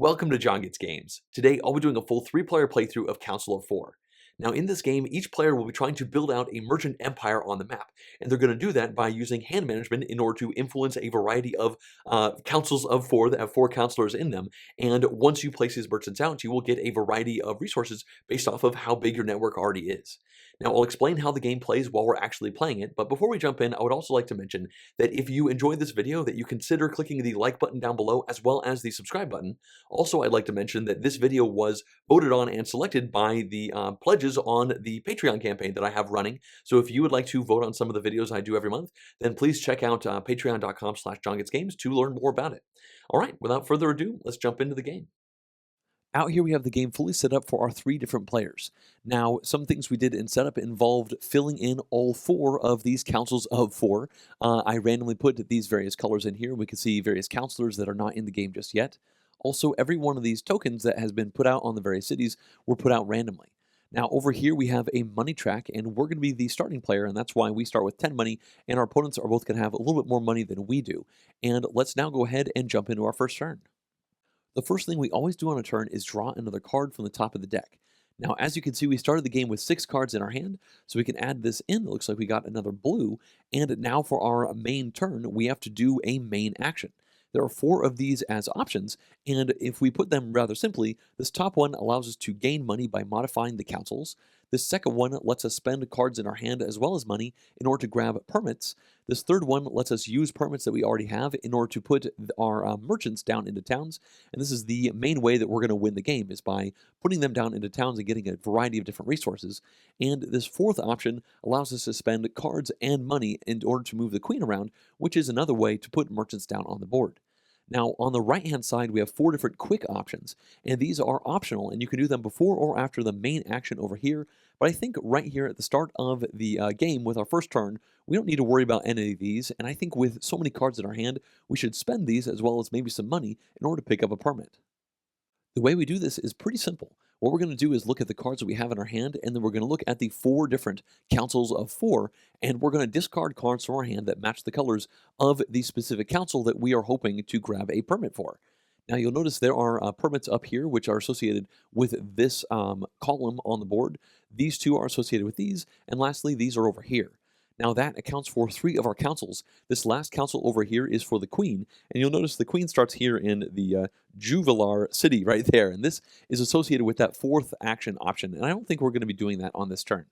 Welcome to JonGetsGames. Today I'll be doing a full 3-player playthrough of Council of 4. Now in this game, each player will be trying to build out a merchant empire on the map, and they're going to do that by using hand management in order to influence a variety of councils of 4 that have 4 counselors in them, and once you place these merchants out, you will get a variety of resources based off of how big your network already is. Now I'll explain how the game plays while we're actually playing it, but before we jump in, I would also like to mention that if you enjoyed this video, that you consider clicking the like button down below as well as the subscribe button. Also, I'd like to mention that this video was voted on and selected by the pledges on the Patreon campaign that I have running. So if you would like to vote on some of the videos I do every month, then please check out patreon.com/JonGetsGames to learn more about it. All right, without further ado, let's jump into the game. Out here we have the game fully set up for our 3 different players. Now, some things we did in setup involved filling in all 4 of these councils of 4. I randomly put these various colors in here. We can see various counselors that are not in the game just yet. Also, every one of these tokens that has been put out on the various cities were put out randomly. Now, over here we have a money track, and we're going to be the starting player, and that's why we start with 10 money, and our opponents are both going to have a little bit more money than we do. And let's now go ahead and jump into our first turn. The first thing we always do on a turn is draw another card from the top of the deck. Now, as you can see, we started the game with 6 cards in our hand, so we can add this in. It looks like we got another blue, and now for our main turn, we have to do a main action. There are 4 of these as options, and if we put them rather simply, this top one allows us to gain money by modifying the councils. This second one lets us spend cards in our hand as well as money in order to grab permits. This third one lets us use permits that we already have in order to put our merchants down into towns. And this is the main way that we're going to win the game, is by putting them down into towns and getting a variety of different resources. And this fourth option allows us to spend cards and money in order to move the queen around, which is another way to put merchants down on the board. Now, on the right-hand side, we have 4 different quick options, and these are optional, and you can do them before or after the main action over here. But I think right here at the start of the game with our first turn, we don't need to worry about any of these, and I think with so many cards in our hand, we should spend these as well as maybe some money in order to pick up a permit. The way we do this is pretty simple. What we're going to do is look at the cards that we have in our hand, and then we're going to look at the 4 different councils of 4, and we're going to discard cards from our hand that match the colors of the specific council that we are hoping to grab a permit for. Now you'll notice there are permits up here which are associated with this column on the board. These 2 are associated with these, and lastly these are over here. Now that accounts for 3 of our councils. This last council over here is for the queen, and you'll notice the queen starts here in the Juvelar city right there, and this is associated with that 4th action option, and I don't think we're going to be doing that on this turn.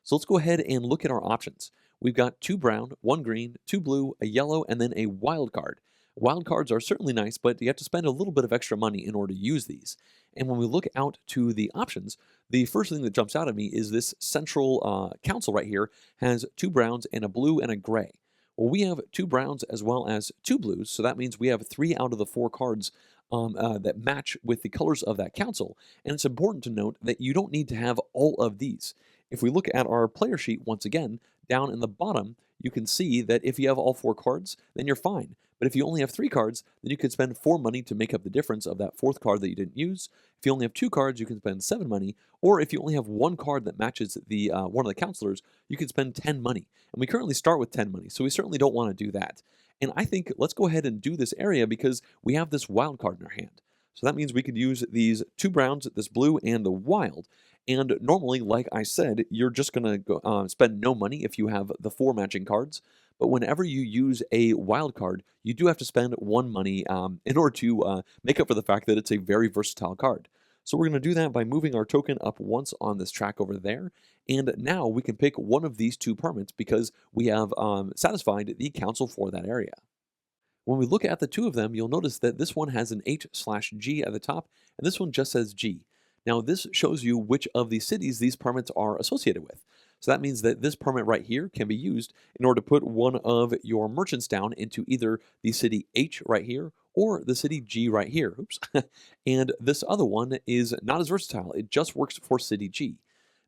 So let's go ahead and look at our options. We've got 2 brown, 1 green, 2 blue, a yellow, and then a wild card. Wild cards are certainly nice, but you have to spend a little bit of extra money in order to use these. And when we look out to the options, the first thing that jumps out at me is this central council right here has 2 browns and a blue and a gray. Well, we have 2 browns as well as 2 blues, so that means we have 3 out of the 4 cards that match with the colors of that council. And it's important to note that you don't need to have all of these. If we look at our player sheet once again, down in the bottom, you can see that if you have all 4 cards, then you're fine. But if you only have 3 cards, then you can spend 4 money to make up the difference of that 4th card that you didn't use. If you only have 2 cards, you can spend 7 money. Or if you only have 1 card that matches the one of the counselors, you can spend 10 money. And we currently start with 10 money, so we certainly don't want to do that. And I think let's go ahead and do this area because we have this wild card in our hand. So that means we could use these 2 browns, this blue, and the wild. And normally, like I said, you're just going to spend no money if you have the 4 matching cards. But whenever you use a wild card, you do have to spend 1 money in order to make up for the fact that it's a very versatile card. So we're going to do that by moving our token up once on this track over there. And now we can pick one of these 2 permits because we have satisfied the council for that area. When we look at the 2 of them, you'll notice that this one has an H/G at the top, and this one just says G. Now this shows you which of the cities these permits are associated with. So that means that this permit right here can be used in order to put one of your merchants down into either the city H right here or the city G right here. Oops. And this other one is not as versatile. It just works for city G.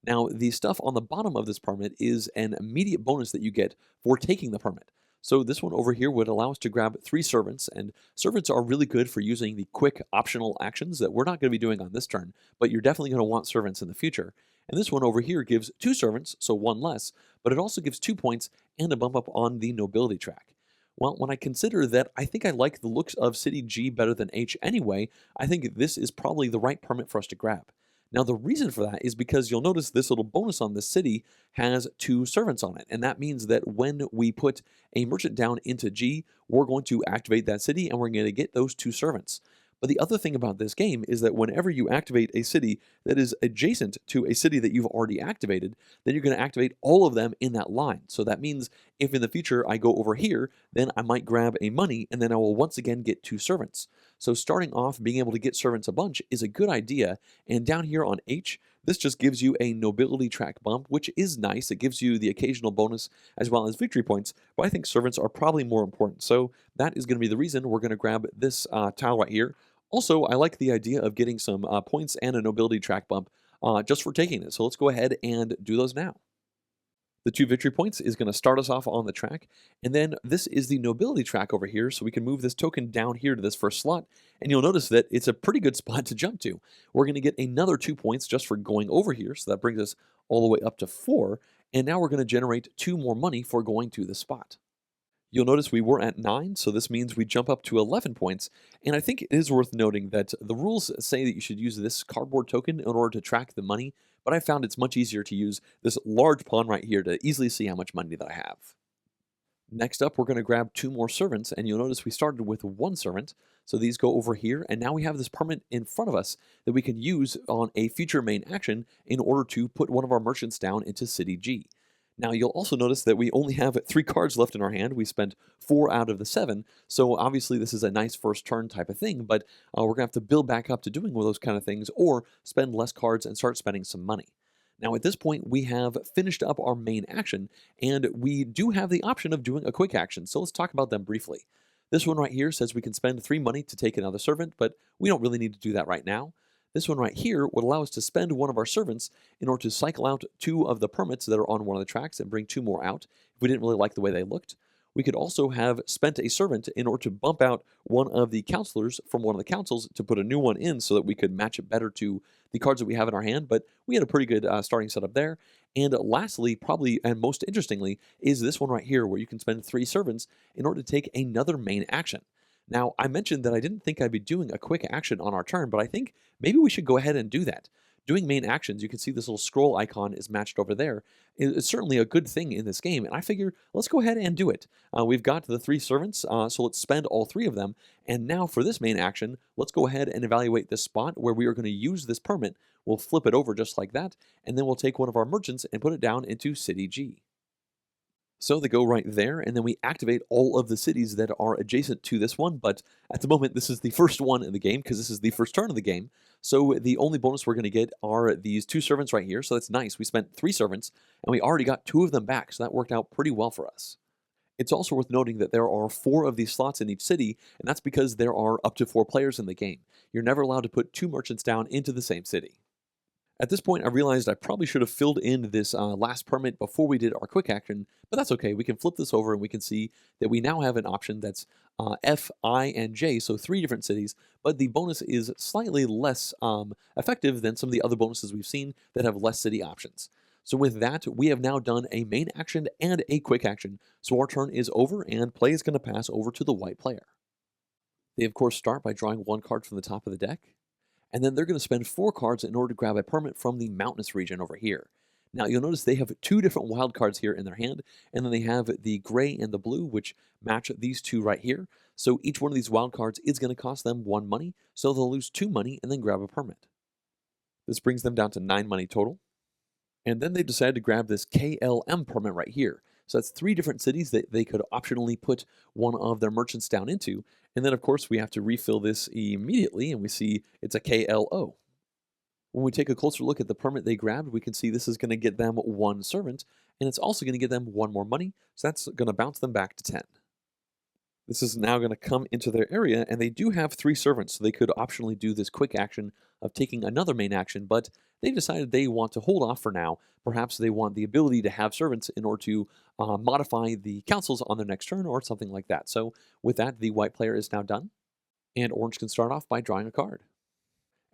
Now, the stuff on the bottom of this permit is an immediate bonus that you get for taking the permit. So this one over here would allow us to grab 3 servants, and servants are really good for using the quick optional actions that we're not going to be doing on this turn, but you're definitely going to want servants in the future. And this one over here gives 2 servants, so 1 less, but it also gives 2 points and a bump up on the nobility track. Well, when I consider that I think I like the looks of City G better than H anyway, I think this is probably the right permit for us to grab. Now, the reason for that is because you'll notice this little bonus on this city has two servants on it. And that means that when we put a merchant down into G, we're going to activate that city and we're going to get those two servants. But the other thing about this game is that whenever you activate a city that is adjacent to a city that you've already activated, then you're going to activate all of them in that line. So that means if in the future I go over here, then I might grab a money and then I will once again get two servants. So starting off being able to get servants a bunch is a good idea. And down here on H, this just gives you a nobility track bump, which is nice. It gives you the occasional bonus as well as victory points, but I think servants are probably more important. So that is going to be the reason we're going to grab this tile right here. Also, I like the idea of getting some points and a nobility track bump just for taking it. So let's go ahead and do those now. The two victory points is going to start us off on the track. And then this is the nobility track over here. So we can move this token down here to this first slot. And you'll notice that it's a pretty good spot to jump to. We're going to get another 2 points just for going over here. So that brings us all the way up to 4. And now we're going to generate 2 more money for going to the spot. You'll notice we were at 9, so this means we jump up to 11 points. And I think it is worth noting that the rules say that you should use this cardboard token in order to track the money, but I found it's much easier to use this large pawn right here to easily see how much money that I have. Next up, we're going to grab 2 more servants, and you'll notice we started with 1 servant. So these go over here, and now we have this permit in front of us that we can use on a future main action in order to put one of our merchants down into City G. Now, you'll also notice that we only have 3 cards left in our hand. We spent 4 out of the 7, so obviously this is a nice first turn type of thing, but we're going to have to build back up to doing one of those kind of things or spend less cards and start spending some money. Now, at this point, we have finished up our main action, and we do have the option of doing a quick action, so let's talk about them briefly. This one right here says we can spend 3 money to take another servant, but we don't really need to do that right now. This one right here would allow us to spend one of our servants in order to cycle out 2 of the permits that are on one of the tracks and bring 2 more out if we didn't really like the way they looked. We could also have spent a servant in order to bump out one of the counselors from one of the councils to put a new one in so that we could match it better to the cards that we have in our hand, but we had a pretty good starting setup there. And lastly, probably and most interestingly, is this one right here where you can spend 3 servants in order to take another main action. Now, I mentioned that I didn't think I'd be doing a quick action on our turn, but I think maybe we should go ahead and do that. Doing main actions, you can see this little scroll icon is matched over there. It's certainly a good thing in this game, and I figure let's go ahead and do it. We've got the 3 servants, so let's spend all 3 of them. And now for this main action, let's go ahead and evaluate this spot where we are going to use this permit. We'll flip it over just like that, and then we'll take one of our merchants and put it down into City G. So they go right there, and then we activate all of the cities that are adjacent to this one, but at the moment, this is the first one in the game, because this is the first turn of the game. So the only bonus we're going to get are these 2 servants right here, so that's nice. We spent 3 servants, and we already got 2 of them back, so that worked out pretty well for us. It's also worth noting that there are 4 of these slots in each city, and that's because there are up to 4 players in the game. You're never allowed to put 2 merchants down into the same city. At this point, I realized I probably should have filled in this last permit before we did our quick action, but that's okay. We can flip this over and we can see that we now have an option that's F, I, and J, so 3 different cities, but the bonus is slightly less effective than some of the other bonuses we've seen that have less city options. So with that, we have now done a main action and a quick action, so our turn is over and play is going to pass over to the white player. They, of course, start by drawing 1 card from the top of the deck. And then they're going to spend 4 cards in order to grab a permit from the mountainous region over here. Now, you'll notice they have 2 different wild cards here in their hand, and then they have the gray and the blue, which match these 2 right here. So each one of these wild cards is going to cost them 1 money, so they'll lose 2 money and then grab a permit. This brings them down to 9 money total. And then they decide to grab this KLM permit right here. So that's 3 different cities that they could optionally put one of their merchants down into. And then, of course, we have to refill this immediately, and we see it's a KLO. When we take a closer look at the permit they grabbed, we can see this is going to get them 1 servant, and it's also going to get them 1 more money, so that's going to bounce them back to 10. This is now going to come into their area, and they do have 3 servants, so they could optionally do this quick action of taking another main action, but they've decided they want to hold off for now. Perhaps they want the ability to have servants in order to modify the councils on their next turn or something like that. So with that, the white player is now done, and orange can start off by drawing a card.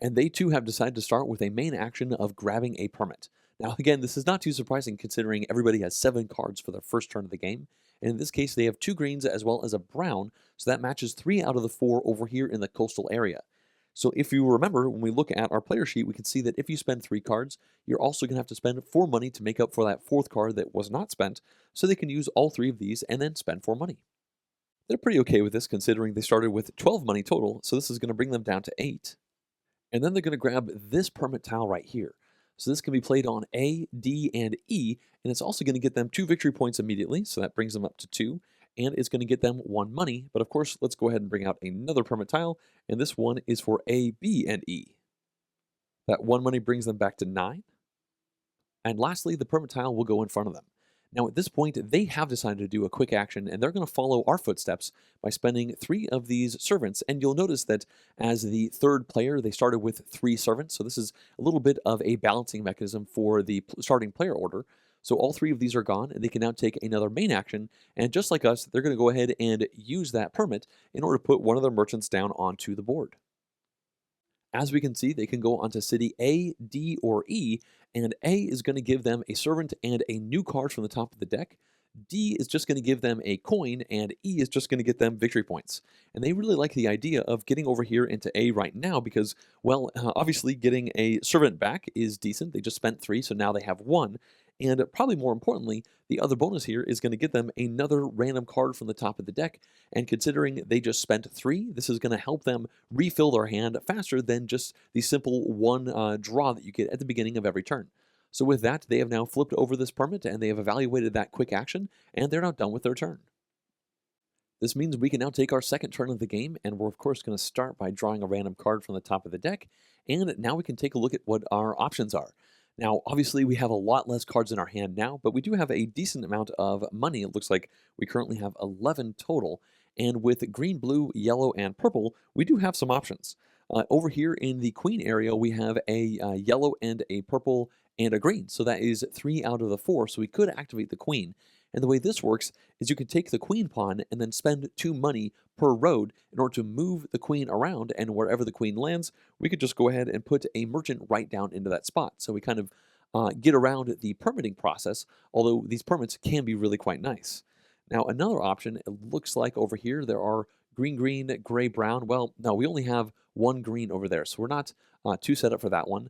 And they too have decided to start with a main action of grabbing a permit. Now again, this is not too surprising considering everybody has 7 cards for their first turn of the game, And in this case, they have 2 greens as well as a brown, so that matches 3 out of the 4 over here in the coastal area. So if you remember, when we look at our player sheet, we can see that if you spend 3 cards, you're also going to have to spend 4 money to make up for that 4th card that was not spent, so they can use all 3 of these and then spend 4 money. They're pretty okay with this considering they started with 12 money total, so this is going to bring them down to 8. And then they're going to grab this permit tile right here. So this can be played on A, D, and E, and it's also going to get them 2 victory points immediately, so that brings them up to 2, and it's going to get them 1 money. But of course, let's go ahead and bring out another permit tile, and this one is for A, B, and E. That 1 money brings them back to 9. And lastly, the permit tile will go in front of them. Now at this point, they have decided to do a quick action, and they're going to follow our footsteps by spending 3 of these servants. And you'll notice that as the 3rd player, they started with 3 servants. So this is a little bit of a balancing mechanism for the starting player order. So all 3 of these are gone, and they can now take another main action. And just like us, they're going to go ahead and use that permit in order to put one of their merchants down onto the board. As we can see, they can go onto city A, D, or E, and A is going to give them a servant and a new card from the top of the deck. D is just going to give them a coin, and E is just going to get them victory points. And they really like the idea of getting over here into A right now because, well, obviously getting a servant back is decent. They just spent 3, so now they have 1. And probably more importantly, the other bonus here is going to get them another random card from the top of the deck. And considering they just spent 3, this is going to help them refill their hand faster than just the simple 1 draw that you get at the beginning of every turn. So with that, they have now flipped over this permit and they have evaluated that quick action, and they're now done with their turn. This means we can now take our second turn of the game, and we're of course going to start by drawing a random card from the top of the deck, and now we can take a look at what our options are. Now, obviously, we have a lot less cards in our hand now, but we do have a decent amount of money. It looks like we currently have 11 total, and with green, blue, yellow, and purple, we do have some options. Over here in the queen area, we have a yellow and a purple and a green, so that is 3 out of the 4, so we could activate the queen. And the way this works is you can take the queen pawn and then spend 2 money per road in order to move the queen around, and wherever the queen lands, we could just go ahead and put a merchant right down into that spot. So we kind of get around the permitting process, although these permits can be really quite nice. Now, another option, it looks like over here there are green, green, gray, brown. Well, no, we only have 1 green over there, so we're not too set up for that one.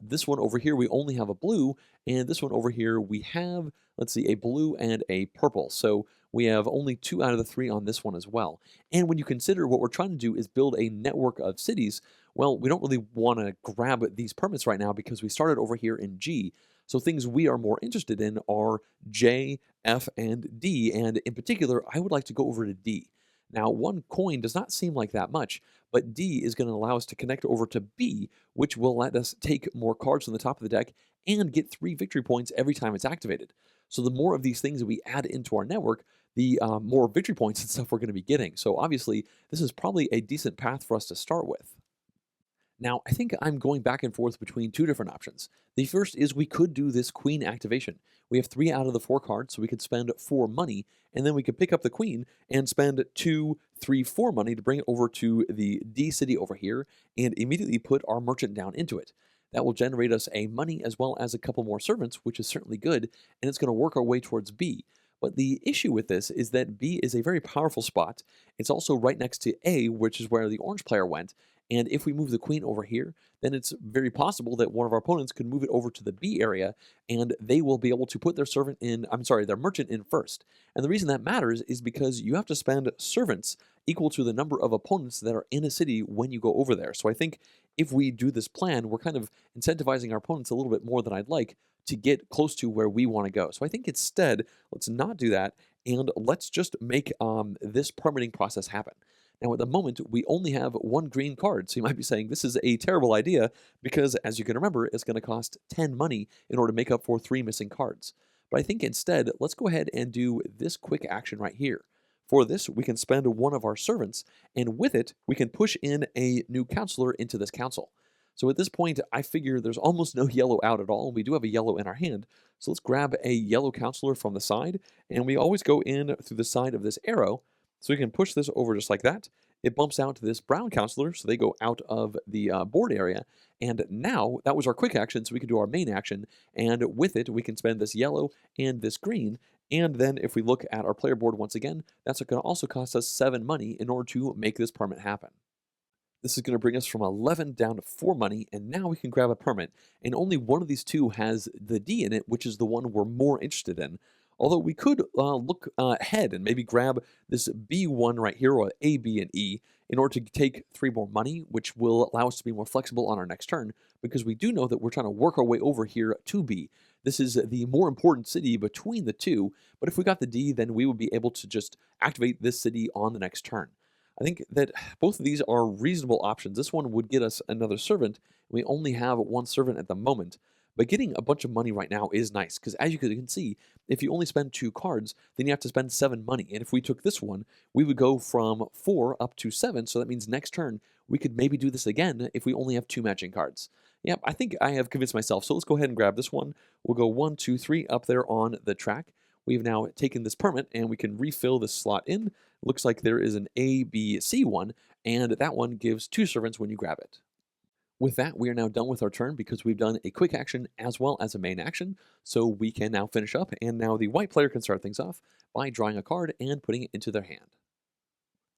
This one over here, we only have a blue, and this one over here, we have, let's see, a blue and a purple. So we have only 2 out of the 3 on this one as well. And when you consider what we're trying to do is build a network of cities, well, we don't really want to grab these permits right now because we started over here in G. So things we are more interested in are J, F, and D, and in particular, I would like to go over to D. Now, 1 coin does not seem like that much, but D is going to allow us to connect over to B, which will let us take more cards from the top of the deck and get 3 victory points every time it's activated. So the more of these things that we add into our network, the more victory points and stuff we're going to be getting. So obviously, this is probably a decent path for us to start with. Now, I think I'm going back and forth between 2 different options. The first is we could do this queen activation. We have 3 out of the 4 cards, so we could spend 4 money, and then we could pick up the queen and spend 2, 3, 4 money to bring it over to the D city over here and immediately put our merchant down into it. That will generate us a money as well as a couple more servants, which is certainly good, and it's going to work our way towards B. But the issue with this is that B is a very powerful spot. It's also right next to A, which is where the orange player went. And if we move the queen over here, then it's very possible that one of our opponents could move it over to the B area, and they will be able to put their their merchant in first. And the reason that matters is because you have to spend servants equal to the number of opponents that are in a city when you go over there. So I think if we do this plan, we're kind of incentivizing our opponents a little bit more than I'd like to get close to where we want to go. So I think instead, let's not do that, and let's just make this permitting process happen. Now, at the moment, we only have 1 green card, so you might be saying this is a terrible idea because, as you can remember, it's going to cost 10 money in order to make up for 3 missing cards. But I think instead, let's go ahead and do this quick action right here. For this, we can spend 1 of our servants, and with it, we can push in a new counselor into this council. So at this point, I figure there's almost no yellow out at all. We do have a yellow in our hand, so let's grab a yellow counselor from the side, and we always go in through the side of this arrow. So we can push this over just like that. It bumps out to this brown counselor, so they go out of the board area. And now, that was our quick action, so we can do our main action. And with it, we can spend this yellow and this green. And then if we look at our player board once again, that's going to also cost us 7 money in order to make this permit happen. This is going to bring us from 11 down to 4 money, and now we can grab a permit, and only one of these two has the D in it, which is the one we're more interested in. Although we could look ahead and maybe grab this B1 right here, or A, B, and E, in order to take 3 more money, which will allow us to be more flexible on our next turn, because we do know that we're trying to work our way over here to B. This is the more important city between the two, but if we got the D, then we would be able to just activate this city on the next turn. I think that both of these are reasonable options. This one would get us another servant. We only have one servant at the moment, but getting a bunch of money right now is nice because as you can see, if you only spend 2 cards, then you have to spend 7 money. And if we took this one, we would go from 4 up to 7. So that means next turn, we could maybe do this again if we only have 2 matching cards. Yep, I think I have convinced myself. So let's go ahead and grab this one. We'll go 1, 2, 3 up there on the track. We've now taken this permit and we can refill this slot in. Looks like there is an A, B, C one, and that one gives 2 servants when you grab it. With that, we are now done with our turn because we've done a quick action as well as a main action, so we can now finish up, and now the white player can start things off by drawing a card and putting it into their hand.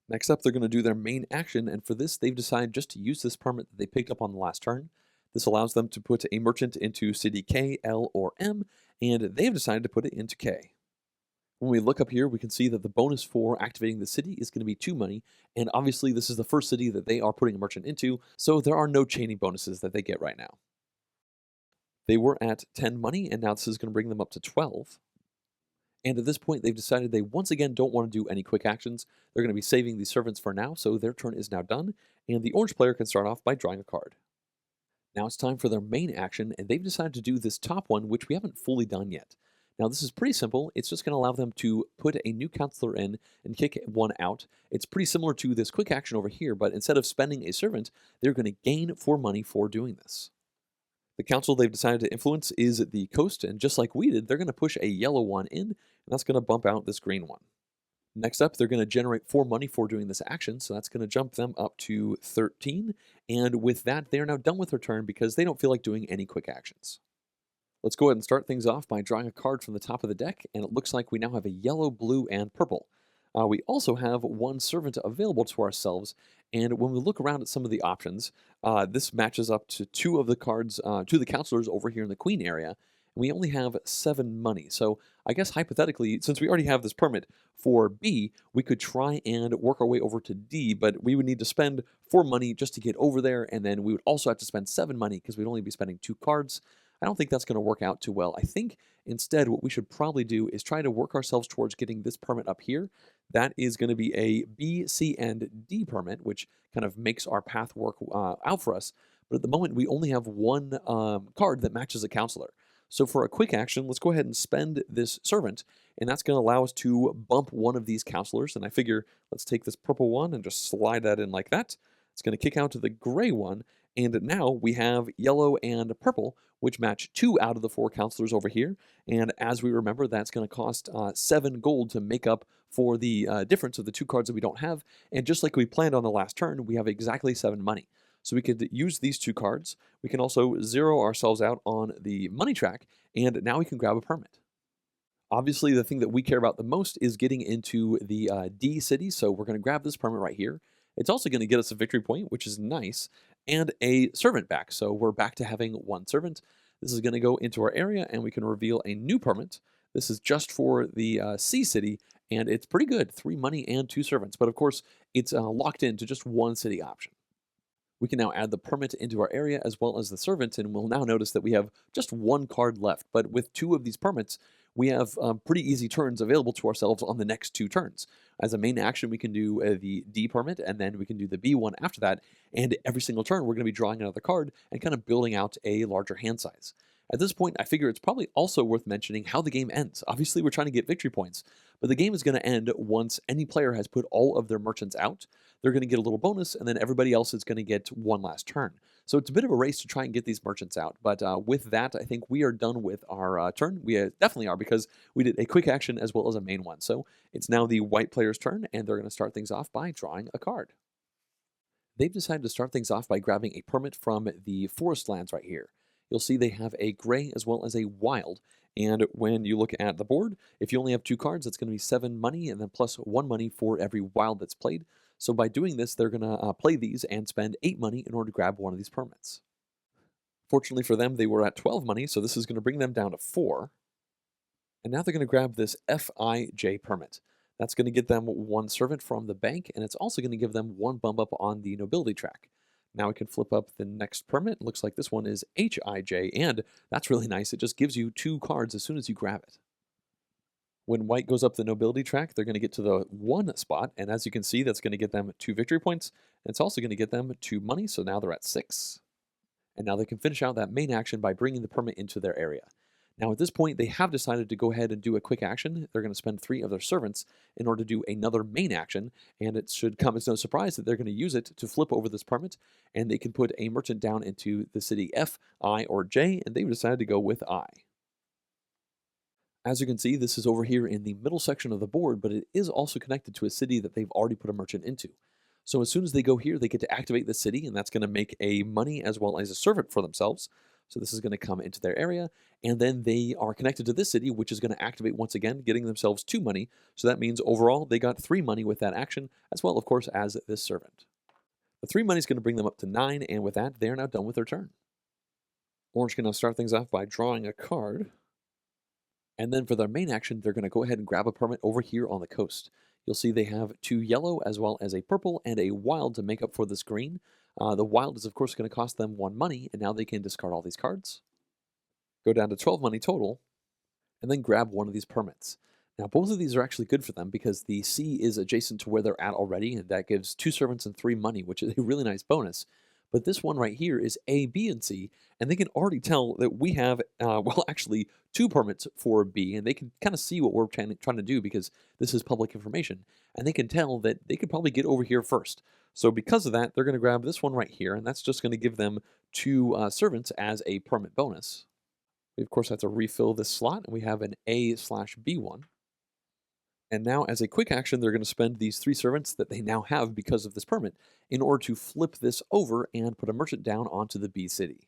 Next up, they're going to do their main action, and for this, they've decided just to use this permit that they picked up on the last turn. This allows them to put a merchant into city K, L, or M, and they've decided to put it into K. When we look up here, we can see that the bonus for activating the city is going to be 2 money, and obviously this is the first city that they are putting a merchant into, so there are no chaining bonuses that they get right now. They were at 10 money, and now this is going to bring them up to 12. And at this point, they've decided they once again don't want to do any quick actions. They're going to be saving the servants for now, so their turn is now done, and the orange player can start off by drawing a card. Now it's time for their main action, and they've decided to do this top one, which we haven't fully done yet. Now this is pretty simple. It's just going to allow them to put a new counselor in and kick one out. It's pretty similar to this quick action over here, but instead of spending a servant, they're going to gain 4 money for doing this. The council they've decided to influence is the coast, and just like we did, they're going to push a yellow one in, and that's going to bump out this green one. Next up, they're going to generate 4 money for doing this action, so that's going to jump them up to 13, and with that, they are now done with their turn because they don't feel like doing any quick actions. Let's go ahead and start things off by drawing a card from the top of the deck, and it looks like we now have a yellow, blue, and purple. We also have 1 servant available to ourselves, and when we look around at some of the options, this matches up to 2 of the cards, 2 of the counselors over here in the queen area, and we only have 7 money. So I guess hypothetically, since we already have this permit for B, we could try and work our way over to D, but we would need to spend 4 money just to get over there, and then we would also have to spend 7 money because we'd only be spending 2 cards. I don't think that's going to work out too well. I think instead what we should probably do is try to work ourselves towards getting this permit up here. That is going to be a B, C, and D permit, which kind of makes our path work out for us. But at the moment, we only have 1 card that matches a counselor. So for a quick action, let's go ahead and spend this servant, and that's going to allow us to bump one of these counselors. And I figure let's take this purple one and just slide that in like that. It's going to kick out to the gray one, and now we have yellow and purple, which match 2 out of the 4 counselors over here. And as we remember, that's going to cost 7 gold to make up for the difference of the 2 cards that we don't have. And just like we planned on the last turn, we have exactly 7 money. So we could use these 2 cards. We can also zero ourselves out on the money track, and now we can grab a permit. Obviously, the thing that we care about the most is getting into the D city, so we're going to grab this permit right here. It's also going to get us a victory point, which is nice, and a servant back. So we're back to having 1 servant. This is going to go into our area, and we can reveal a new permit. This is just for the C city, and it's pretty good, 3 money and 2 servants. But of course, it's locked into just 1 city option. We can now add the permit into our area as well as the servant, and we'll now notice that we have just 1 card left. But with 2 of these permits, we have pretty easy turns available to ourselves on the next 2 turns. As a main action, we can do the D permit, and then we can do the B one after that. And every single turn, we're going to be drawing another card and kind of building out a larger hand size. At this point, I figure it's probably also worth mentioning how the game ends. Obviously, we're trying to get victory points, but the game is going to end once any player has put all of their merchants out. They're going to get a little bonus, and then everybody else is going to get 1 last turn. So it's a bit of a race to try and get these merchants out. But with that, I think we are done with our turn. We definitely are, because we did a quick action as well as a main one. So it's now the white player's turn, and they're going to start things off by drawing a card. They've decided to start things off by grabbing a permit from the forest lands right here. You'll see they have a gray as well as a wild, And when you look at the board, if you only have 2 cards, it's going to be 7 money and then plus 1 money for every wild that's played. So by doing this, they're going to play these and spend 8 money in order to grab one of these permits. Fortunately for them, they were at 12 money, so this is going to bring them down to 4. And now they're going to grab this FIJ permit. That's going to get them 1 servant from the bank, and it's also going to give them 1 bump up on the nobility track. Now we can flip up the next permit. Looks like this one is HIJ, and that's really nice. It just gives you 2 cards as soon as you grab it. When white goes up the nobility track, they're going to get to the 1 spot, and as you can see, that's going to get them 2 victory points, and it's also going to get them 2 money, so now they're at 6. And now they can finish out that main action by bringing the permit into their area. Now at this point, they have decided to go ahead and do a quick action. They're going to spend 3 of their servants in order to do another main action, and it should come as no surprise that they're going to use it to flip over this permit, and they can put a merchant down into the city F, I, or J, and they've decided to go with I. As you can see, this is over here in the middle section of the board, but it is also connected to a city that they've already put a merchant into. So as soon as they go here, they get to activate the city, and that's going to make a money as well as a servant for themselves. So this is going to come into their area, and then they are connected to this city, which is going to activate once again, getting themselves 2 money. So that means overall, they got 3 money with that action, as well, of course, as this servant. The 3 money is going to bring them up to 9, and with that, they're now done with their turn. Orange can now start things off by drawing a card. And then for their main action, they're going to go ahead and grab a permit over here on the coast. You'll see they have 2 yellow as well as a purple and a wild to make up for this green. The wild is, of course, going to cost them 1 money, and now they can discard all these cards. Go down to 12 money total, and then grab one of these permits. Now, both of these are actually good for them because the C is adjacent to where they're at already, and that gives 2 servants and 3 money, which is a really nice bonus. But this one right here is A, B, and C, and they can already tell that we have, well, actually 2 permits for B, and they can kind of see what we're trying to do because this is public information, and they can tell that they could probably get over here first. So because of that, they're going to grab this one right here, and that's just going to give them 2 servants as a permit bonus. We, of course, have to refill this slot, and we have an A/B one. And now, as a quick action, they're going to spend these 3 servants that they now have because of this permit in order to flip this over and put a merchant down onto the B city.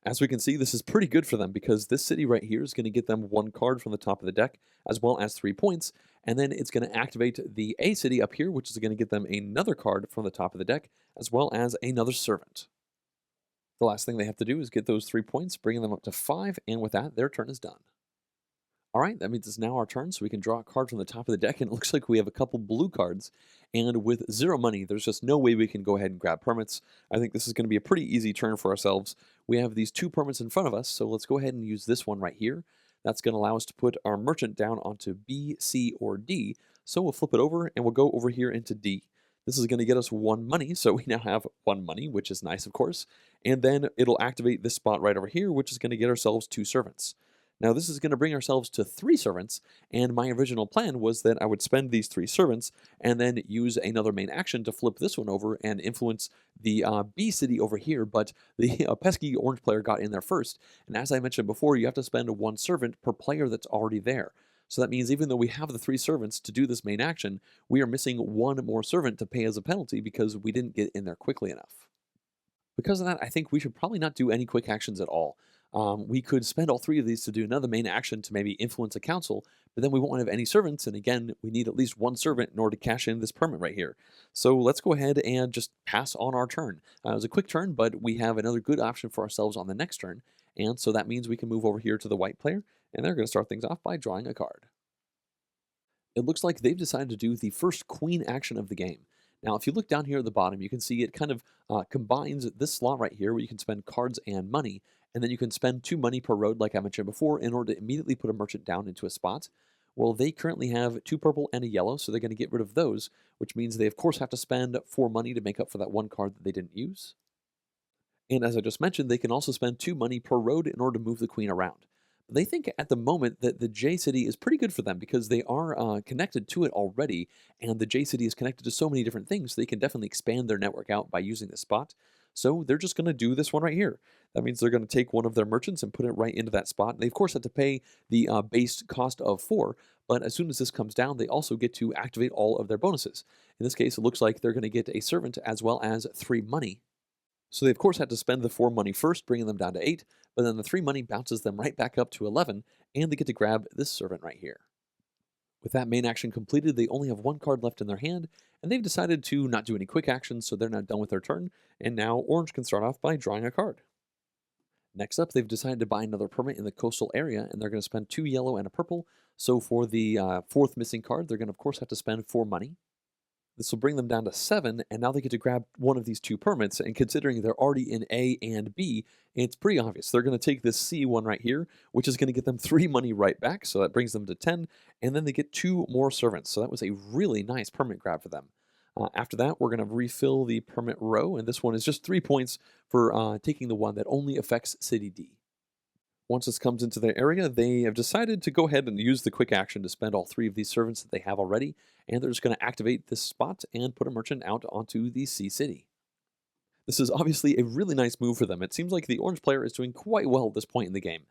As we can see, this is pretty good for them because this city right here is going to get them 1 card from the top of the deck, as well as 3 points, and then it's going to activate the A city up here, which is going to get them another card from the top of the deck, as well as another servant. The last thing they have to do is get those 3 points, bringing them up to 5, and with that, their turn is done. All right, that means it's now our turn, so we can draw a card from the top of the deck, and it looks like we have a couple blue cards. And with 0 money, there's just no way we can go ahead and grab permits. I think this is going to be a pretty easy turn for ourselves. We have these 2 permits in front of us, so let's go ahead and use this one right here. That's going to allow us to put our merchant down onto B, C, or D. So we'll flip it over, and we'll go over here into D. This is going to get us 1 money, so we now have 1 money, which is nice, of course. And then it'll activate this spot right over here, which is going to get ourselves 2 servants. Now this is going to bring ourselves to 3 servants, and my original plan was that I would spend these 3 servants and then use another main action to flip this one over and influence the B city over here, but the pesky orange player got in there first, and as I mentioned before, you have to spend 1 servant per player that's already there. So that means even though we have the 3 servants to do this main action, we are missing 1 more servant to pay as a penalty because we didn't get in there quickly enough. Because of that, I think we should probably not do any quick actions at all. We could spend all 3 of these to do another main action to maybe influence a council, but then we won't have any servants, and again, we need at least 1 servant in order to cash in this permit right here. So let's go ahead and just pass on our turn. It was a quick turn, but we have another good option for ourselves on the next turn, and so that means we can move over here to the white player, and they're going to start things off by drawing a card. It looks like they've decided to do the first queen action of the game. Now, if you look down here at the bottom, you can see it kind of combines this slot right here where you can spend cards and money, and then you can spend 2 money per road, like I mentioned before, in order to immediately put a merchant down into a spot. Well, they currently have 2 purple and a yellow, so they're going to get rid of those, which means they, of course, have to spend 4 money to make up for that 1 card that they didn't use. And as I just mentioned, they can also spend 2 money per road in order to move the queen around. They think at the moment that the J City is pretty good for them because they are connected to it already, and the J City is connected to so many different things, so they can definitely expand their network out by using this spot. So they're just going to do this one right here. That means they're going to take one of their merchants and put it right into that spot. They, of course, have to pay the base cost of 4, but as soon as this comes down, they also get to activate all of their bonuses. In this case, it looks like they're going to get a servant as well as 3 money. So they of course had to spend the 4 money first, bringing them down to 8, but then the 3 money bounces them right back up to 11, and they get to grab this servant right here. With that main action completed, they only have 1 card left in their hand, and they've decided to not do any quick actions, so they're not done with their turn, and now Orange can start off by drawing a card. Next up, they've decided to buy another permit in the coastal area, and they're going to spend 2 yellow and a purple, so for the 4th missing card, they're going to of course have to spend 4 money. This will bring them down to 7, and now they get to grab one of these 2 permits, and considering they're already in A and B, it's pretty obvious. They're going to take this C one right here, which is going to get them 3 money right back, so that brings them to 10, and then they get 2 more servants, so that was a really nice permit grab for them. After that, we're going to refill the permit row, and this one is just 3 points for taking the one that only affects City D. Once this comes into their area, they have decided to go ahead and use the quick action to spend all 3 of these servants that they have already, and they're just going to activate this spot and put a merchant out onto the Sea City. This is obviously a really nice move for them. It seems like the orange player is doing quite well at this point in the game.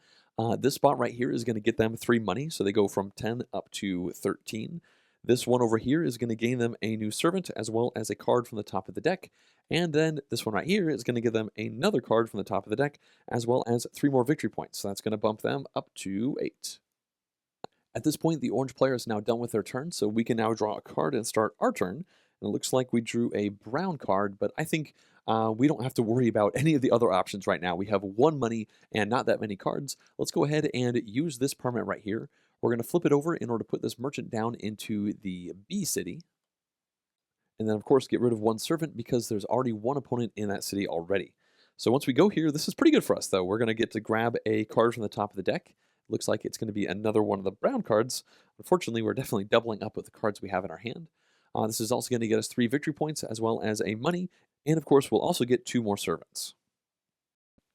This spot right here is going to get them 3 money, so they go from 10 up to 13. This one over here is going to gain them a new servant as well as a card from the top of the deck. And then this one right here is going to give them another card from the top of the deck as well as 3 more victory points. So that's going to bump them up to 8. At this point, the orange player is now done with their turn, so we can now draw a card and start our turn. And it looks like we drew a brown card, but I think we don't have to worry about any of the other options right now. We have 1 money and not that many cards. Let's go ahead and use this permit right here. We're going to flip it over in order to put this merchant down into the B city. And then, of course, get rid of 1 servant because there's already 1 opponent in that city already. So once we go here, this is pretty good for us, though. We're going to get to grab a card from the top of the deck. Looks like it's going to be another one of the brown cards. Unfortunately, we're definitely doubling up with the cards we have in our hand. This is also going to get us 3 victory points as well as a money. And, of course, we'll also get 2 more servants.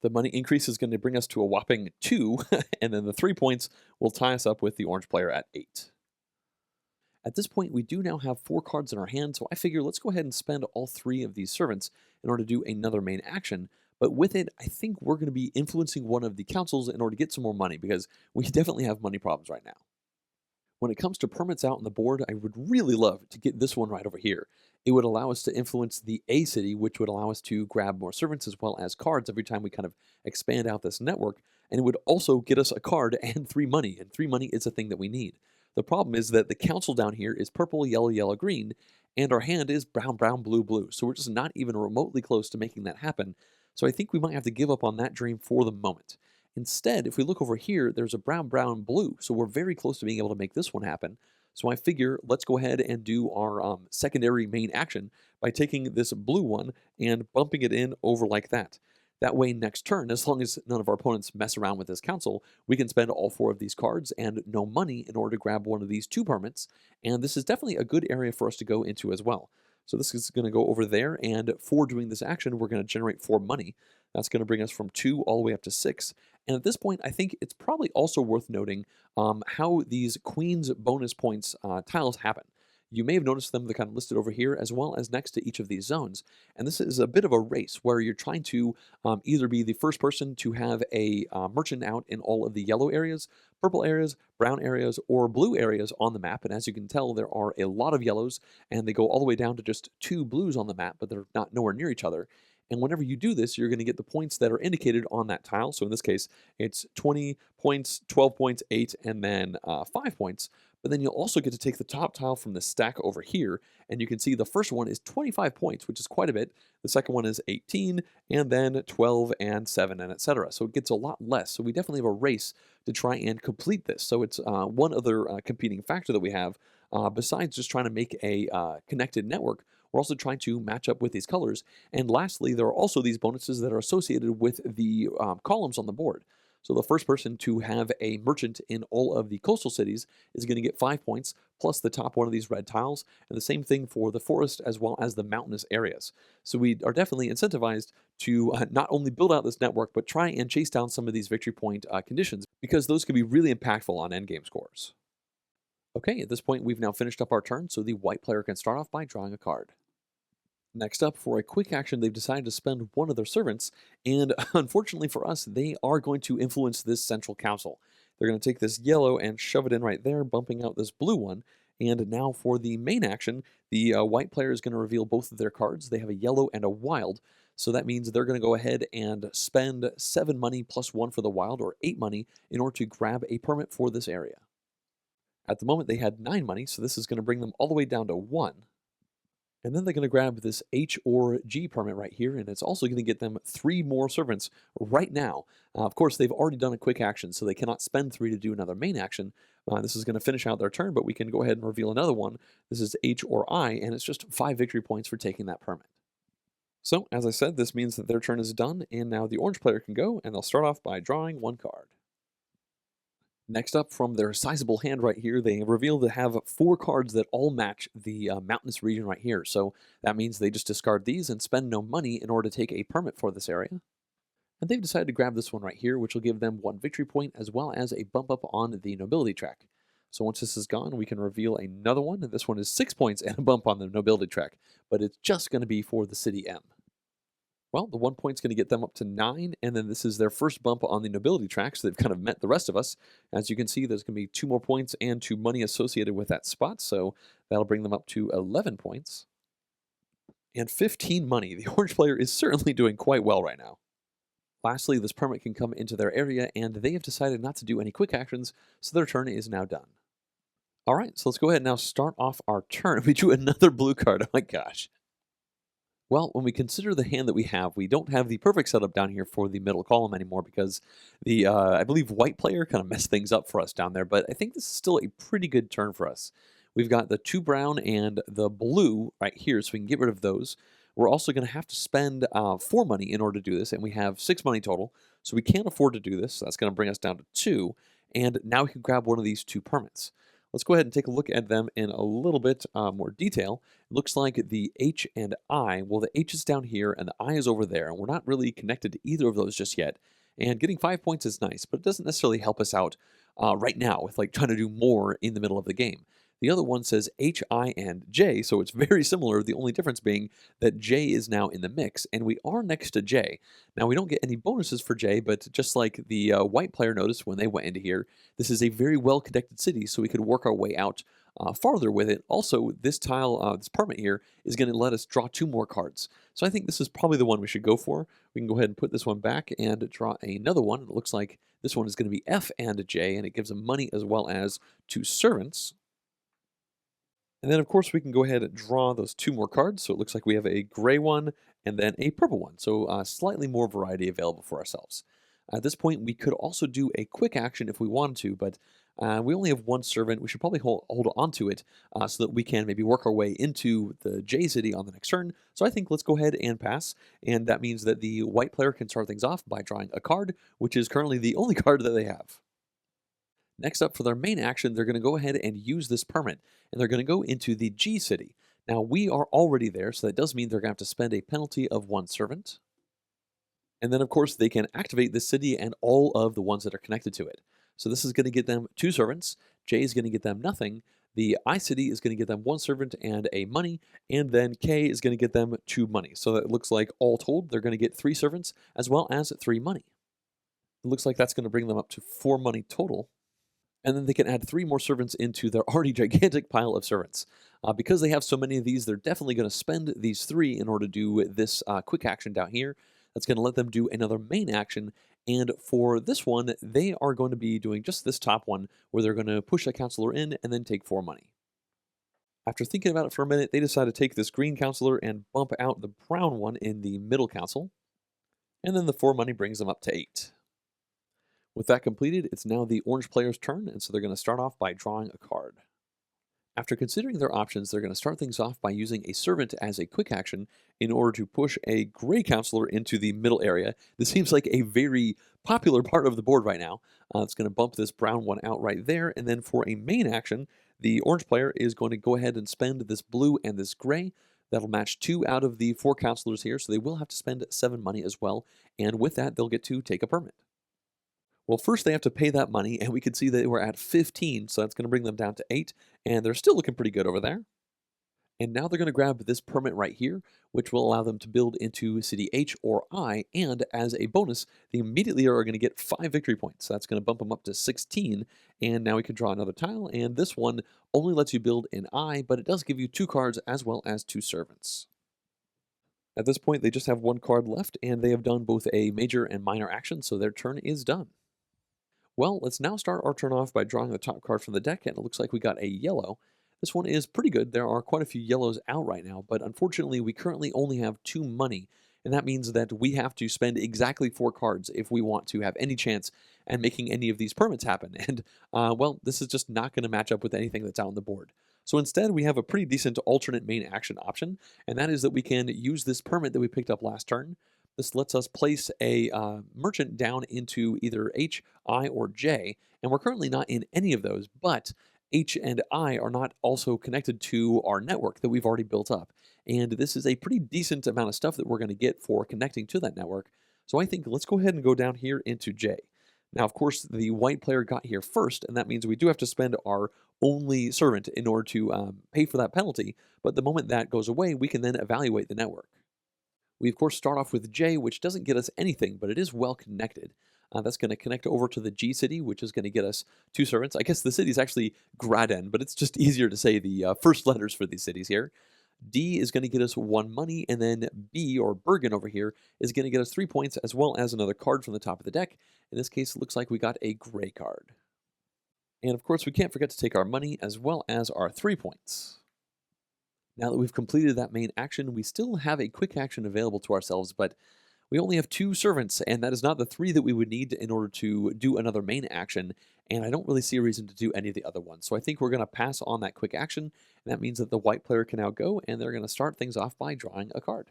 The money increase is going to bring us to a whopping 2, and then the 3 points will tie us up with the orange player at 8. At this point, we do now have 4 cards in our hand, so I figure let's go ahead and spend all 3 of these servants in order to do another main action. But with it, I think we're going to be influencing one of the councils in order to get some more money, because we definitely have money problems right now. When it comes to permits out on the board, I would really love to get this one right over here. It would allow us to influence the A city, which would allow us to grab more servants as well as cards every time we kind of expand out this network. And it would also get us a card and 3 money, and 3 money is a thing that we need. The problem is that the council down here is purple, yellow, yellow, green, and our hand is brown, brown, blue, blue. So we're just not even remotely close to making that happen. So I think we might have to give up on that dream for the moment. Instead, if we look over here, there's a brown, brown, blue. So we're very close to being able to make this one happen. So I figure let's go ahead and do our secondary main action by taking this blue one and bumping it in over like that. That way, next turn, as long as none of our opponents mess around with this council, we can spend all 4 of these cards and no money in order to grab one of these 2 permits. And this is definitely a good area for us to go into as well. So this is going to go over there, and for doing this action, we're going to generate 4 money. That's going to bring us from 2 all the way up to 6. And at this point, I think it's probably also worth noting how these Queen's bonus points tiles happen. You may have noticed them, they're kind of listed over here, as well as next to each of these zones. And this is a bit of a race where you're trying to either be the first person to have a merchant out in all of the yellow areas, purple areas, brown areas, or blue areas on the map. And as you can tell, there are a lot of yellows, and they go all the way down to just 2 blues on the map, but they're not nowhere near each other. And whenever you do this, you're going to get the points that are indicated on that tile. So in this case, it's 20 points, 12 points, 8, and then 5 points. But then you'll also get to take the top tile from the stack over here, and you can see the first one is 25 points, which is quite a bit. The second one is 18, and then 12 and 7, and etc. So it gets a lot less. So we definitely have a race to try and complete this. So it's one other competing factor that we have, besides just trying to make a connected network. We're also trying to match up with these colors. And lastly, there are also these bonuses that are associated with the columns on the board. So the first person to have a merchant in all of the coastal cities is going to get 5 points, plus the top one of these red tiles, and the same thing for the forest as well as the mountainous areas. So we are definitely incentivized to not only build out this network, but try and chase down some of these victory point conditions, because those can be really impactful on endgame scores. Okay, at this point we've now finished up our turn, so the white player can start off by drawing a card. Next up, for a quick action, they've decided to spend one of their servants, and unfortunately for us, they are going to influence this central council. They're going to take this yellow and shove it in right there, bumping out this blue one. And now for the main action, the white player is going to reveal both of their cards. They have a yellow and a wild. So that means they're going to go ahead and spend 7 money plus 1 for the wild, or 8 money, in order to grab a permit for this area. At the moment, they had 9 money, so this is going to bring them all the way down to 1. And then they're going to grab this H or G permit right here, and it's also going to get them 3 more servants right now. Of course, they've already done a quick action, so they cannot spend 3 to do another main action. This is going to finish out their turn, but we can go ahead and reveal another one. This is H or I, and it's just 5 victory points for taking that permit. So, as I said, this means that their turn is done, and now the orange player can go, and they'll start off by drawing 1 card. Next up, from their sizable hand right here, they reveal to have 4 cards that all match the mountainous region right here. So that means they just discard these and spend no money in order to take a permit for this area. And they've decided to grab this one right here, which will give them 1 victory point as well as a bump up on the nobility track. So once this is gone, we can reveal another one, and this one is 6 points and a bump on the nobility track, but it's just going to be for the city M. Well, the 1 point's going to get them up to 9, and then this is their first bump on the nobility track, so they've kind of met the rest of us. As you can see, there's going to be 2 more points and 2 money associated with that spot, so that'll bring them up to 11 points. And 15 money. The orange player is certainly doing quite well right now. Lastly, this permit can come into their area, and they have decided not to do any quick actions, so their turn is now done. All right, so let's go ahead and now start off our turn. We drew another blue card. Oh my gosh. Well, when we consider the hand that we don't have the perfect setup down here for the middle column anymore because the, I believe, white player kind of messed things up for us down there, but I think this is still a pretty good turn for us. We've got the 2 brown and the blue right here, so we can get rid of those. We're also going to have to spend 4 money in order to do this, and we have 6 money total, so we can't afford to do this. So that's going to bring us down to 2, and now we can grab one of these 2 permits. Let's go ahead and take a look at them in a little bit more detail. It looks like the H and I, well, the H is down here and the I is over there, and we're not really connected to either of those just yet. And getting 5 points is nice, but it doesn't necessarily help us out right now with like trying to do more in the middle of the game. The other one says H, I, and J, so it's very similar. The only difference being that J is now in the mix, and we are next to J. Now, we don't get any bonuses for J, but just like the white player noticed when they went into here, this is a very well-connected city, so we could work our way out farther with it. Also, this tile, this permit here, is going to let us draw 2 more cards. So I think this is probably the one we should go for. We can go ahead and put this one back and draw another one. It looks like this one is going to be F and J, and it gives them money as well as 2 servants. And then, of course, we can go ahead and draw those 2 more cards. So it looks like we have a gray one and then a purple one. So slightly more variety available for ourselves. At this point, we could also do a quick action if we wanted to, but we only have 1 servant. We should probably hold on to it so that we can maybe work our way into the J city on the next turn. So I think let's go ahead and pass. And that means that the white player can start things off by drawing a card, which is currently the only card that they have. Next up, for their main action, they're going to go ahead and use this permit, and they're going to go into the G city. Now, we are already there, so that does mean they're going to have to spend a penalty of 1 servant. And then, of course, they can activate this city and all of the ones that are connected to it. So this is going to get them 2 servants. J is going to get them nothing. The I city is going to get them 1 servant and a money, and then K is going to get them 2 money. So that looks like all told, they're going to get 3 servants as well as 3 money. It looks like that's going to bring them up to 4 money total. And then they can add 3 more servants into their already gigantic pile of servants. Because they have so many of these, they're definitely going to spend these 3 in order to do this quick action down here. That's going to let them do another main action. And for this one, they are going to be doing just this top one, where they're going to push a counselor in and then take 4 money. After thinking about it for a minute, they decide to take this green counselor and bump out the brown one in the middle council. And then the 4 money brings them up to 8. With that completed, it's now the orange player's turn, and so they're going to start off by drawing a card. After considering their options, they're going to start things off by using a servant as a quick action in order to push a gray counselor into the middle area. This seems like a very popular part of the board right now. It's going to bump this brown one out right there, and then for a main action, the orange player is going to go ahead and spend this blue and this gray. That'll match 2 out of the 4 counselors here, so they will have to spend 7 money as well, and with that, they'll get to take a permit. Well, first they have to pay that money, and we can see that we're at 15, so that's going to bring them down to 8, and they're still looking pretty good over there. And now they're going to grab this permit right here, which will allow them to build into city H or I, and as a bonus, they immediately are going to get 5 victory points. So that's going to bump them up to 16, and now we can draw another tile, and this one only lets you build in I, but it does give you 2 cards as well as 2 servants. At this point, they just have one card left, and they have done both a major and minor action, so their turn is done. Well, let's now start our turn off by drawing the top card from the deck, and it looks like we got a yellow. This one is pretty good. There are quite a few yellows out right now, but unfortunately, we currently only have 2 money, and that means that we have to spend exactly 4 cards if we want to have any chance at making any of these permits happen. And, well, this is just not going to match up with anything that's out on the board. So instead, we have a pretty decent alternate main action option, and that is that we can use this permit that we picked up last turn. This lets us place a merchant down into either H, I, or J, and we're currently not in any of those, but H and I are not also connected to our network that we've already built up. And this is a pretty decent amount of stuff that we're going to get for connecting to that network. So I think let's go ahead and go down here into J. Now, of course, the white player got here first, and that means we do have to spend our only servant in order to pay for that penalty. But the moment that goes away, we can then evaluate the network. We, of course, start off with J, which doesn't get us anything, but it is well connected. That's going to connect over to the G city, which is going to get us 2 servants. I guess the city is actually Graden, but it's just easier to say the first letters for these cities here. D is going to get us 1 money, and then B, or Bergen over here, is going to get us 3 points, as well as another card from the top of the deck. In this case, it looks like we got a gray card. And of course, we can't forget to take our money, as well as our 3 points. Now that we've completed that main action, we still have a quick action available to ourselves, but we only have 2 servants, and that is not the 3 that we would need in order to do another main action, and I don't really see a reason to do any of the other ones. So I think we're going to pass on that quick action, and that means that the white player can now go, and they're going to start things off by drawing a card.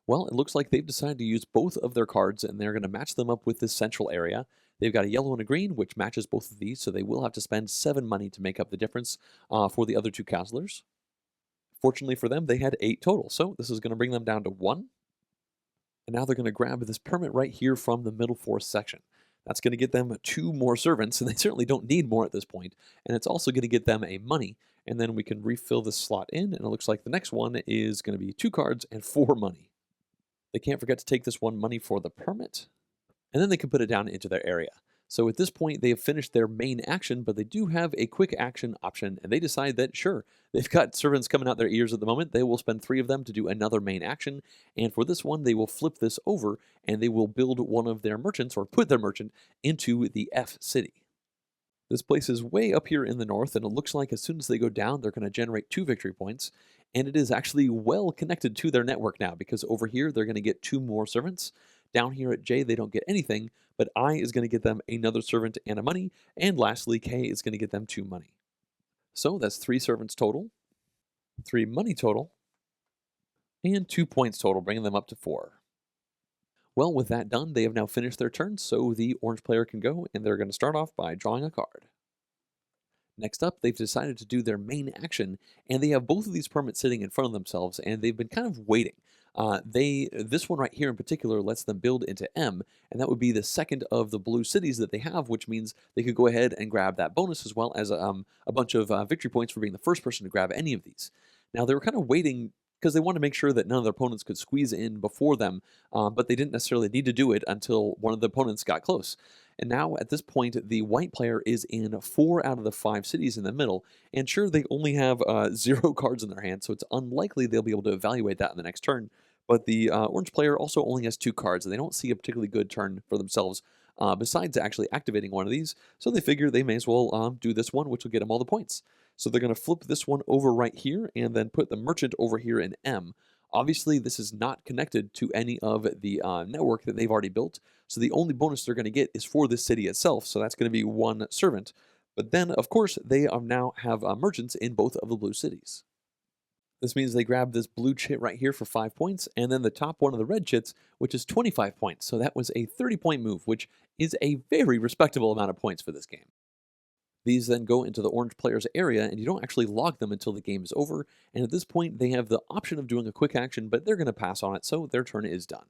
Well, it looks like they've decided to use both of their cards, and they're going to match them up with this central area. They've got a yellow and a green, which matches both of these, so they will have to spend 7 money to make up the difference for the other 2 counselors. Fortunately for them, they had 8 total, so this is going to bring them down to 1. And now they're going to grab this permit right here from the middle force section. That's going to get them 2 more servants, and they certainly don't need more at this point. And it's also going to get them a money, and then we can refill this slot in, and it looks like the next one is going to be 2 cards and 4 money. They can't forget to take this 1 money for the permit, and then they can put it down into their area. So at this point, they have finished their main action, but they do have a quick action option, and they decide that, sure, they've got servants coming out their ears at the moment. They will spend 3 of them to do another main action, and for this one, they will flip this over, and they will build one of their merchants, or put their merchant, into the F city. This place is way up here in the north, and it looks like as soon as they go down, they're going to generate 2 victory points, and it is actually well connected to their network now, because over here, they're going to get 2 more servants. Down here at J, they don't get anything, but I is going to get them another servant and a money, and lastly, K is going to get them 2 money. So that's 3 servants total, 3 money total, and 2 points total, bringing them up to 4. Well, with that done, they have now finished their turn, so the orange player can go, and they're going to start off by drawing a card. Next up, they've decided to do their main action, and they have both of these permits sitting in front of themselves, and they've been kind of waiting. This one right here in particular lets them build into M, and that would be the second of the blue cities that they have, which means they could go ahead and grab that bonus as well as a bunch of victory points for being the first person to grab any of these. Now, they were kind of waiting because they wanted to make sure that none of their opponents could squeeze in before them, but they didn't necessarily need to do it until one of the opponents got close. And now, at this point, the white player is in 4 out of the 5 cities in the middle, and sure, they only have 0 cards in their hand, so it's unlikely they'll be able to evaluate that in the next turn. But the orange player also only has 2 cards, and they don't see a particularly good turn for themselves besides actually activating one of these, so they figure they may as well do this one, which will get them all the points. So they're going to flip this one over right here, and then put the merchant over here in M. Obviously, this is not connected to any of the network that they've already built, so the only bonus they're going to get is for this city itself, so that's going to be 1 servant. But then, of course, they now have merchants in both of the blue cities. This means they grab this blue chit right here for 5 points, and then the top one of the red chits, which is 25 points. So that was a 30-point move, which is a very respectable amount of points for this game. These then go into the orange player's area, and you don't actually log them until the game is over, and at this point, they have the option of doing a quick action, but they're going to pass on it, so their turn is done.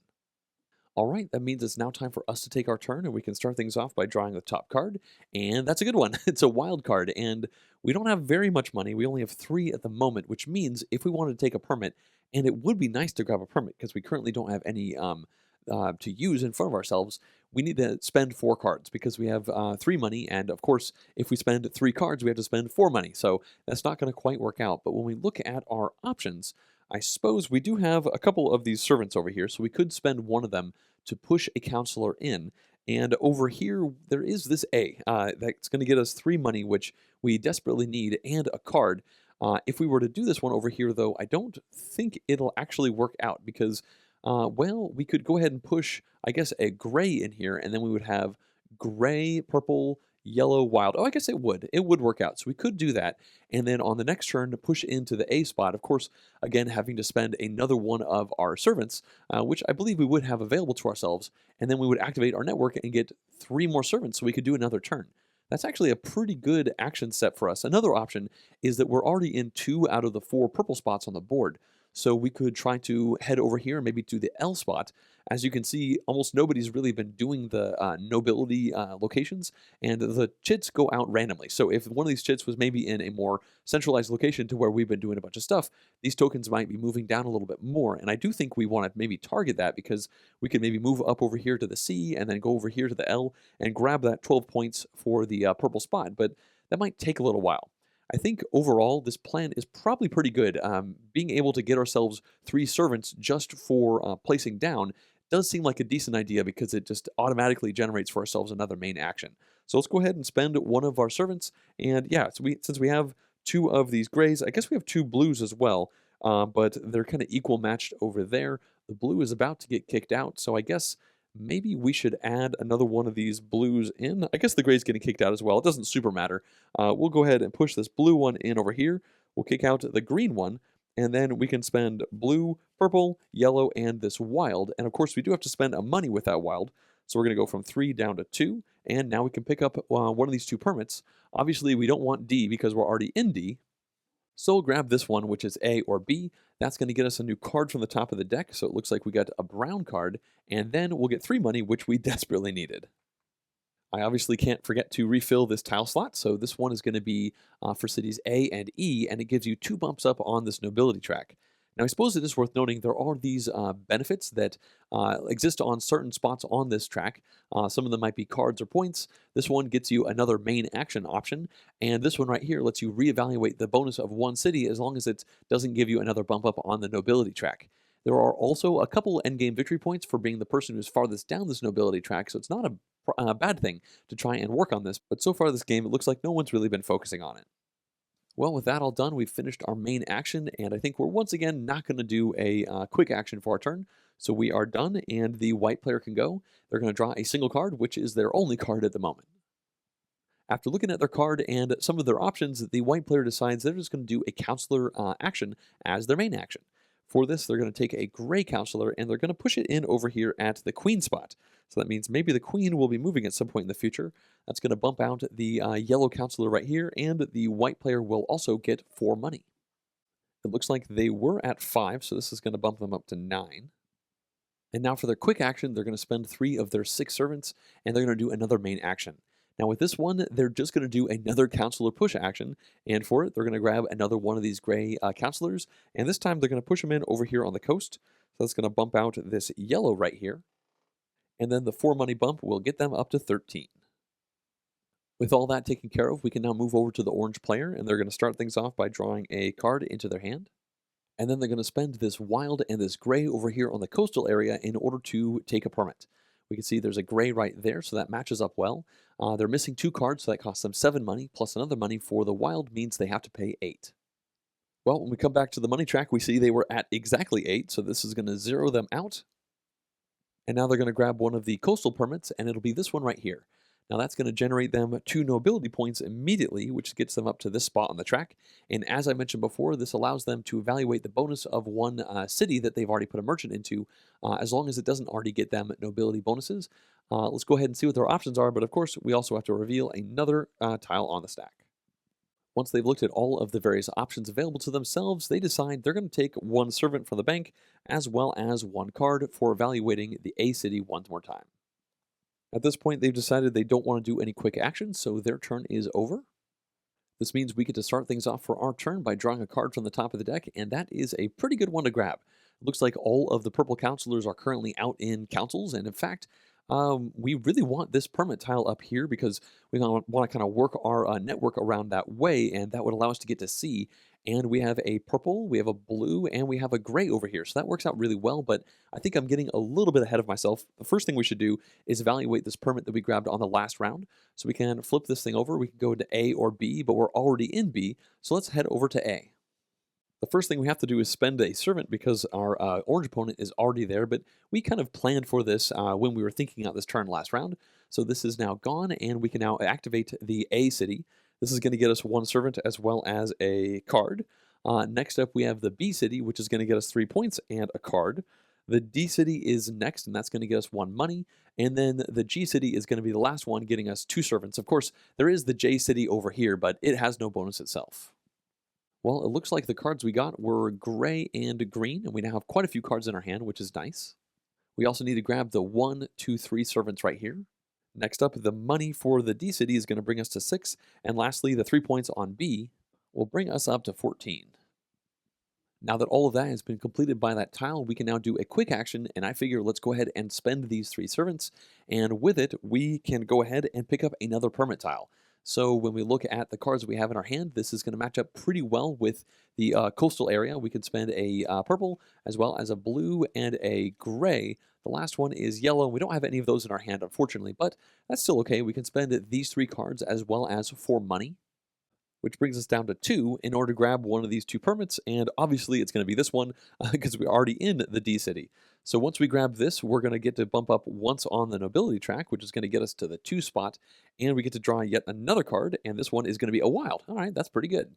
All right, that means it's now time for us to take our turn, and we can start things off by drawing the top card, and that's a good one. It's a wild card, and we don't have very much money. We only have 3 at the moment, which means if we wanted to take a permit, and it would be nice to grab a permit because we currently don't have any to use in front of ourselves, we need to spend 4 cards because we have 3 money, and of course, if we spend 3 cards, we have to spend 4 money, so that's not going to quite work out. But when we look at our options, I suppose we do have a couple of these servants over here, so we could spend one of them to push a counselor in. And over here, there is this A that's going to get us 3 money, which we desperately need, and a card. If we were to do this one over here, though, I don't think it'll actually work out because, well, we could go ahead and push, I guess, a gray in here, and then we would have gray, purple, yellow, wild. Oh, I guess it would. It would work out. So we could do that. And then on the next turn, to push into the A spot, of course, again, having to spend another one of our servants, which I believe we would have available to ourselves. And then we would activate our network and get 3 more servants so we could do another turn. That's actually a pretty good action set for us. Another option is that we're already in 2 out of the 4 purple spots on the board. So we could try to head over here and maybe to the L spot. As you can see, almost nobody's really been doing the nobility locations, and the chits go out randomly. So if one of these chits was maybe in a more centralized location to where we've been doing a bunch of stuff, these tokens might be moving down a little bit more. And I do think we want to maybe target that because we could maybe move up over here to the C and then go over here to the L and grab that 12 points for the purple spot. But that might take a little while. I think overall, this plan is probably pretty good. Being able to get ourselves 3 servants just for placing down does seem like a decent idea because it just automatically generates for ourselves another main action. So let's go ahead and spend one of our servants. And yeah, so since we have 2 of these grays, I guess we have 2 blues as well, but they're kind of equal matched over there. The blue is about to get kicked out, so I guess maybe we should add another one of these blues in. I guess the gray's getting kicked out as well. It doesn't super matter. We'll go ahead and push this blue one in over here. We'll kick out the green one, and then we can spend blue, purple, yellow, and this wild. And of course, we do have to spend a money with that wild. So we're going to go from 3 down to 2, and now we can pick up one of these 2 permits. Obviously, we don't want D because we're already in D. So we'll grab this one, which is A or B. That's going to get us a new card from the top of the deck, so it looks like we got a brown card, and then we'll get 3 money, which we desperately needed. I obviously can't forget to refill this tile slot, so this one is going to be for cities A and E, and it gives you 2 bumps up on this nobility track. Now, I suppose it is worth noting there are these benefits that exist on certain spots on this track. Some of them might be cards or points. This one gets you another main action option, and this one right here lets you reevaluate the bonus of 1 city as long as it doesn't give you another bump up on the nobility track. There are also a couple endgame victory points for being the person who's farthest down this nobility track, so it's not a bad thing to try and work on this, but so far this game, it looks like no one's really been focusing on it. Well, with that all done, we've finished our main action, and I think we're once again not going to do a quick action for our turn. So we are done, and the white player can go. They're going to draw a single card, which is their only card at the moment. After looking at their card and some of their options, the white player decides they're just going to do a counselor action as their main action. For this, they're going to take a gray counselor, and they're going to push it in over here at the queen spot. So that means maybe the queen will be moving at some point in the future. That's going to bump out the yellow counselor right here, and the white player will also get 4 money. It looks like they were at 5, so this is going to bump them up to 9. And now for their quick action, they're going to spend 3 of their 6 servants, and they're going to do another main action. Now with this one, they're just going to do another counselor push action, and for it, they're going to grab another one of these gray counselors, and this time they're going to push them in over here on the coast. So that's going to bump out this yellow right here, and then the 4 money bump will get them up to 13. With all that taken care of, we can now move over to the orange player, and they're going to start things off by drawing a card into their hand. And then they're going to spend this wild and this gray over here on the coastal area in order to take a permit. We can see there's a gray right there, so that matches up well. They're missing 2 cards, so that costs them 7 money, plus another money for the wild means they have to pay 8. Well, when we come back to the money track, we see they were at exactly 8, so this is going to zero them out. And now they're going to grab one of the coastal permits, and it'll be this one right here. Now that's going to generate them 2 nobility points immediately, which gets them up to this spot on the track. And as I mentioned before, this allows them to evaluate the bonus of 1 city that they've already put a merchant into, as long as it doesn't already get them nobility bonuses. Let's go ahead and see what their options are, but of course we also have to reveal another tile on the stack. Once they've looked at all of the various options available to themselves, they decide they're going to take 1 servant from the bank, as well as 1 card for evaluating the A city one more time. At this point, they've decided they don't want to do any quick actions, so their turn is over. This means we get to start things off for our turn by drawing a card from the top of the deck, and that is a pretty good one to grab. It looks like all of the purple counselors are currently out in councils, and in fact, We really want this permit tile up here because we want to kind of work our network around that way, and that would allow us to get to C. And we have a purple, we have a blue, and we have a gray over here. So that works out really well, but I think I'm getting a little bit ahead of myself. The first thing we should do is evaluate this permit that we grabbed on the last round. So we can flip this thing over. We can go to A or B, but we're already in B. So let's head over to A. The first thing we have to do is spend a servant because our orange opponent is already there, but we kind of planned for this when we were thinking out this turn last round. So this is now gone, and we can now activate the A city. This is going to get us one servant as well as a card. Next up, we have the B city, which is going to get us 3 points and a card. The D city is next, and that's going to get us 1 money. And then the G city is going to be the last one, getting us 2 servants. Of course, there is the J city over here, but it has no bonus itself. Well, it looks like the cards we got were gray and green, and we now have quite a few cards in our hand, which is nice. We also need to grab the 1, 2, 3 servants right here. Next up, the money for the D city is going to bring us to 6, and lastly, the 3 points on B will bring us up to 14. Now that all of that has been completed by that tile, we can now do a quick action, and I figure let's go ahead and spend these 3 servants, and with it, we can go ahead and pick up another permit tile. So when we look at the cards we have in our hand, this is going to match up pretty well with the coastal area. We can spend a purple as well as a blue and a gray. The last one is yellow. We don't have any of those in our hand, unfortunately, but that's still okay. We can spend these 3 cards as well as 4 money, which brings us down to 2 in order to grab one of these 2 permits, and obviously it's going to be this one because we're already in the D city. So once we grab this, we're going to get to bump up once on the nobility track, which is going to get us to the 2 spot, and we get to draw yet another card, and this one is going to be a wild. All right, that's pretty good.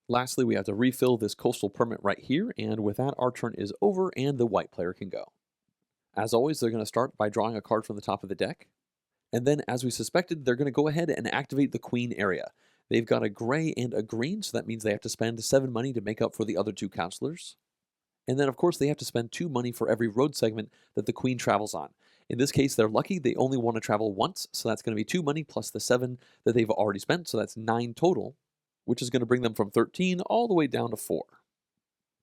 Lastly, we have to refill this coastal permit right here, and with that, our turn is over, and the white player can go. As always, they're going to start by drawing a card from the top of the deck, and then, as we suspected, they're going to go ahead and activate the queen area. They've got a gray and a green, so that means they have to spend 7 money to make up for the other 2 counselors. And then, of course, they have to spend 2 money for every road segment that the queen travels on. In this case, they're lucky. They only want to travel once, so that's going to be 2 money plus the 7 that they've already spent, so that's 9 total, which is going to bring them from 13 all the way down to 4.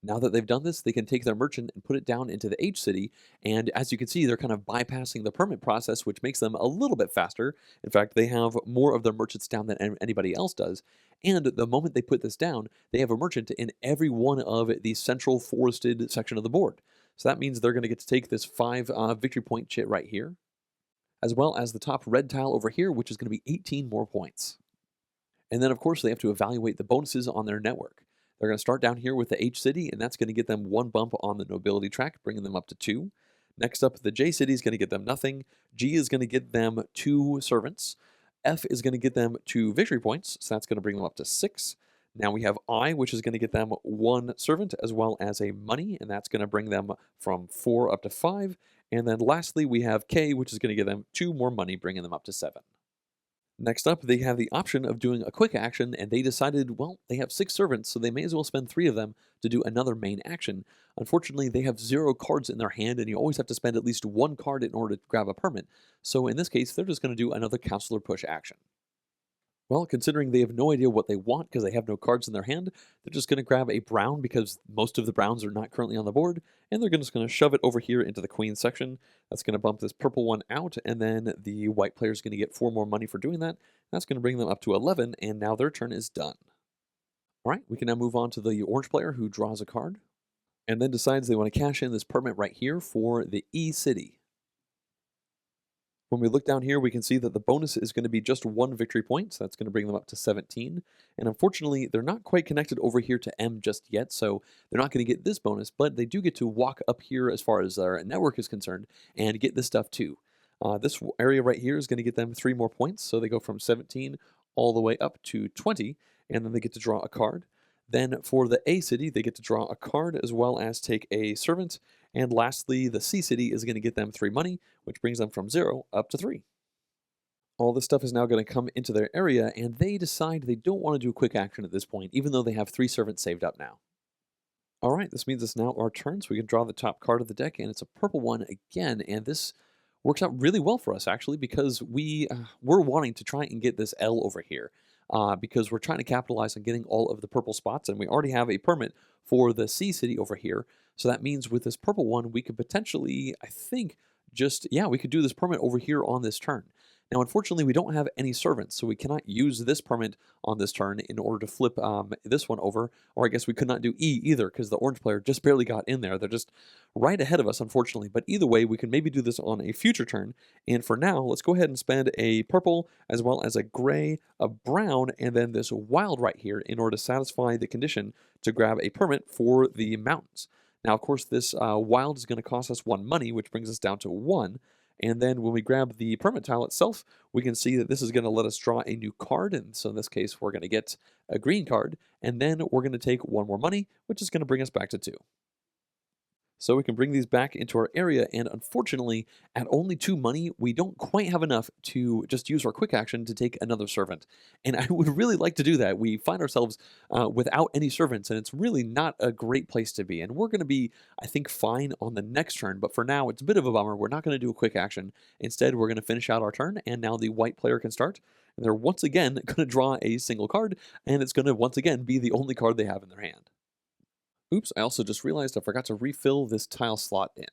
Now that they've done this, they can take their merchant and put it down into the H city, and as you can see, they're kind of bypassing the permit process, which makes them a little bit faster. In fact, they have more of their merchants down than anybody else does, and the moment they put this down, they have a merchant in every one of the central forested section of the board. So that means they're going to get to take this 5 victory point chit right here, as well as the top red tile over here, which is going to be 18 more points. And then, of course, they have to evaluate the bonuses on their network. They're going to start down here with the H city, and that's going to get them 1 bump on the nobility track, bringing them up to 2. Next up, the J city is going to get them nothing. G is going to get them 2 servants. F is going to get them 2 victory points, so that's going to bring them up to 6. Now we have I, which is going to get them 1 servant as well as a money, and that's going to bring them from 4 up to 5. And then lastly, we have K, which is going to give them 2 more money, bringing them up to 7. Next up, they have the option of doing a quick action, and they decided, well, they have 6 servants, so they may as well spend 3 of them to do another main action. Unfortunately, they have 0 cards in their hand, and you always have to spend at least 1 card in order to grab a permit. So in this case, they're just going to do another counselor push action. Well, considering they have no idea what they want because they have no cards in their hand, they're just going to grab a brown because most of the browns are not currently on the board, and they're just going to shove it over here into the queen section. That's going to bump this purple one out, and then the white player is going to get 4 more money for doing that. That's going to bring them up to 11, and now their turn is done. All right, we can now move on to the orange player who draws a card, and then decides they want to cash in this permit right here for the E city. When we look down here, we can see that the bonus is going to be just 1 victory point, so that's going to bring them up to 17. And unfortunately, they're not quite connected over here to M just yet, so they're not going to get this bonus, but they do get to walk up here as far as their network is concerned and get this stuff too. This area right here is going to get them 3 more points, so they go from 17 all the way up to 20, and then they get to draw a card. Then for the A city, they get to draw a card as well as take a servant. And lastly, the C city is going to get them 3 money, which brings them from 0 up to 3. All this stuff is now going to come into their area, and they decide they don't want to do a quick action at this point, even though they have 3 servants saved up now. All right, this means it's now our turn, so we can draw the top card of the deck, and it's a purple one again, and this works out really well for us, actually, because we're wanting to try and get this L over here. Because we're trying to capitalize on getting all of the purple spots, and we already have a permit for the C city over here. So that means with this purple one, we could potentially, I think, just, yeah, we could do this permit over here on this turn. Now, unfortunately, we don't have any servants, so we cannot use this permit on this turn in order to flip this one over, or I guess we could not do E either because the orange player just barely got in there. They're just right ahead of us, unfortunately, but either way, we can maybe do this on a future turn, and for now, let's go ahead and spend a purple, as well as a gray, a brown, and then this wild right here in order to satisfy the condition to grab a permit for the mountains. Now, of course, this wild is going to cost us 1 money, which brings us down to 1. And then when we grab the permit tile itself, we can see that this is going to let us draw a new card. And so in this case, we're going to get a green card. And then we're going to take 1 more money, which is going to bring us back to 2. So we can bring these back into our area, and unfortunately, at only 2 money, we don't quite have enough to just use our quick action to take another servant. And I would really like to do that. We find ourselves without any servants, and it's really not a great place to be. And we're going to be, I think, fine on the next turn, but for now, it's a bit of a bummer. We're not going to do a quick action. Instead, we're going to finish out our turn, and now the white player can start. And they're once again going to draw a single card, and it's going to once again be the only card they have in their hand. Oops, I also just realized I forgot to refill this tile slot in.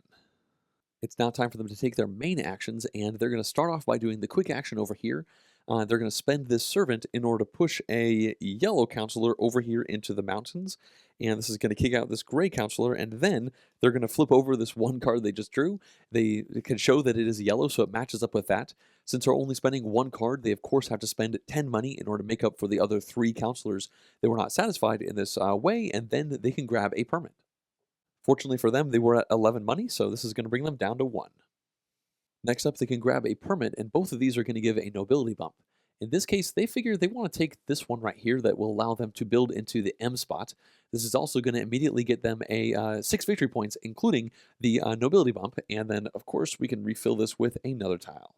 It's now time for them to take their main actions, and they're going to start off by doing the quick action over here. They're going to spend this servant in order to push a yellow counselor over here into the mountains, and this is going to kick out this gray counselor, and then they're going to flip over this 1 card they just drew. They can show that it is yellow, so it matches up with that. Since they're only spending 1 card, they of course have to spend 10 money in order to make up for the other 3 counselors that were not satisfied in this way, and then they can grab a permit. Fortunately for them, they were at 11 money, so this is going to bring them down to 1. Next up, they can grab a permit, and both of these are going to give a nobility bump. In this case, they figure they want to take this one right here that will allow them to build into the M spot. This is also going to immediately get them a 6 victory points, including the nobility bump, and then, of course, we can refill this with another tile.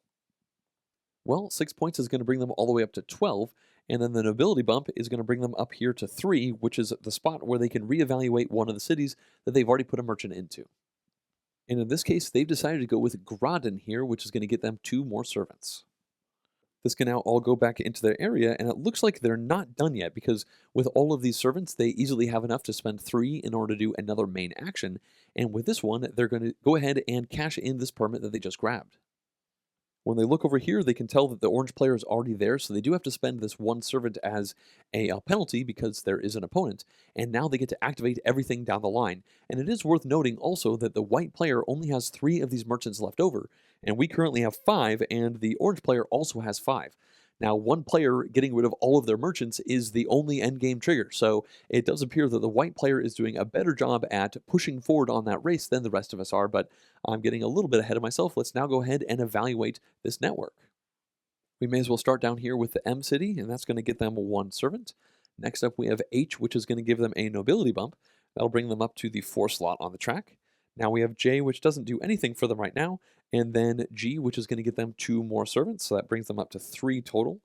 Well, 6 points is going to bring them all the way up to 12, and then the nobility bump is going to bring them up here to 3, which is the spot where they can reevaluate one of the cities that they've already put a merchant into. And in this case, they've decided to go with Graden here, which is going to get them 2 more servants. This can now all go back into their area, and it looks like they're not done yet, because with all of these servants, they easily have enough to spend 3 in order to do another main action, and with this one, they're going to go ahead and cash in this permit that they just grabbed. When they look over here, they can tell that the orange player is already there, so they do have to spend this 1 servant as a penalty because there is an opponent, and now they get to activate everything down the line. And it is worth noting also that the white player only has 3 of these merchants left over, and we currently have 5, and the orange player also has 5. Now, 1 player getting rid of all of their merchants is the only endgame trigger, so it does appear that the white player is doing a better job at pushing forward on that race than the rest of us are, but I'm getting a little bit ahead of myself. Let's now go ahead and evaluate this network. We may as well start down here with the M city, and that's going to get them 1 servant. Next up, we have H, which is going to give them a nobility bump. That'll bring them up to the 4 slot on the track. Now we have J, which doesn't do anything for them right now, and then G, which is going to get them 2 more servants, so that brings them up to 3 total.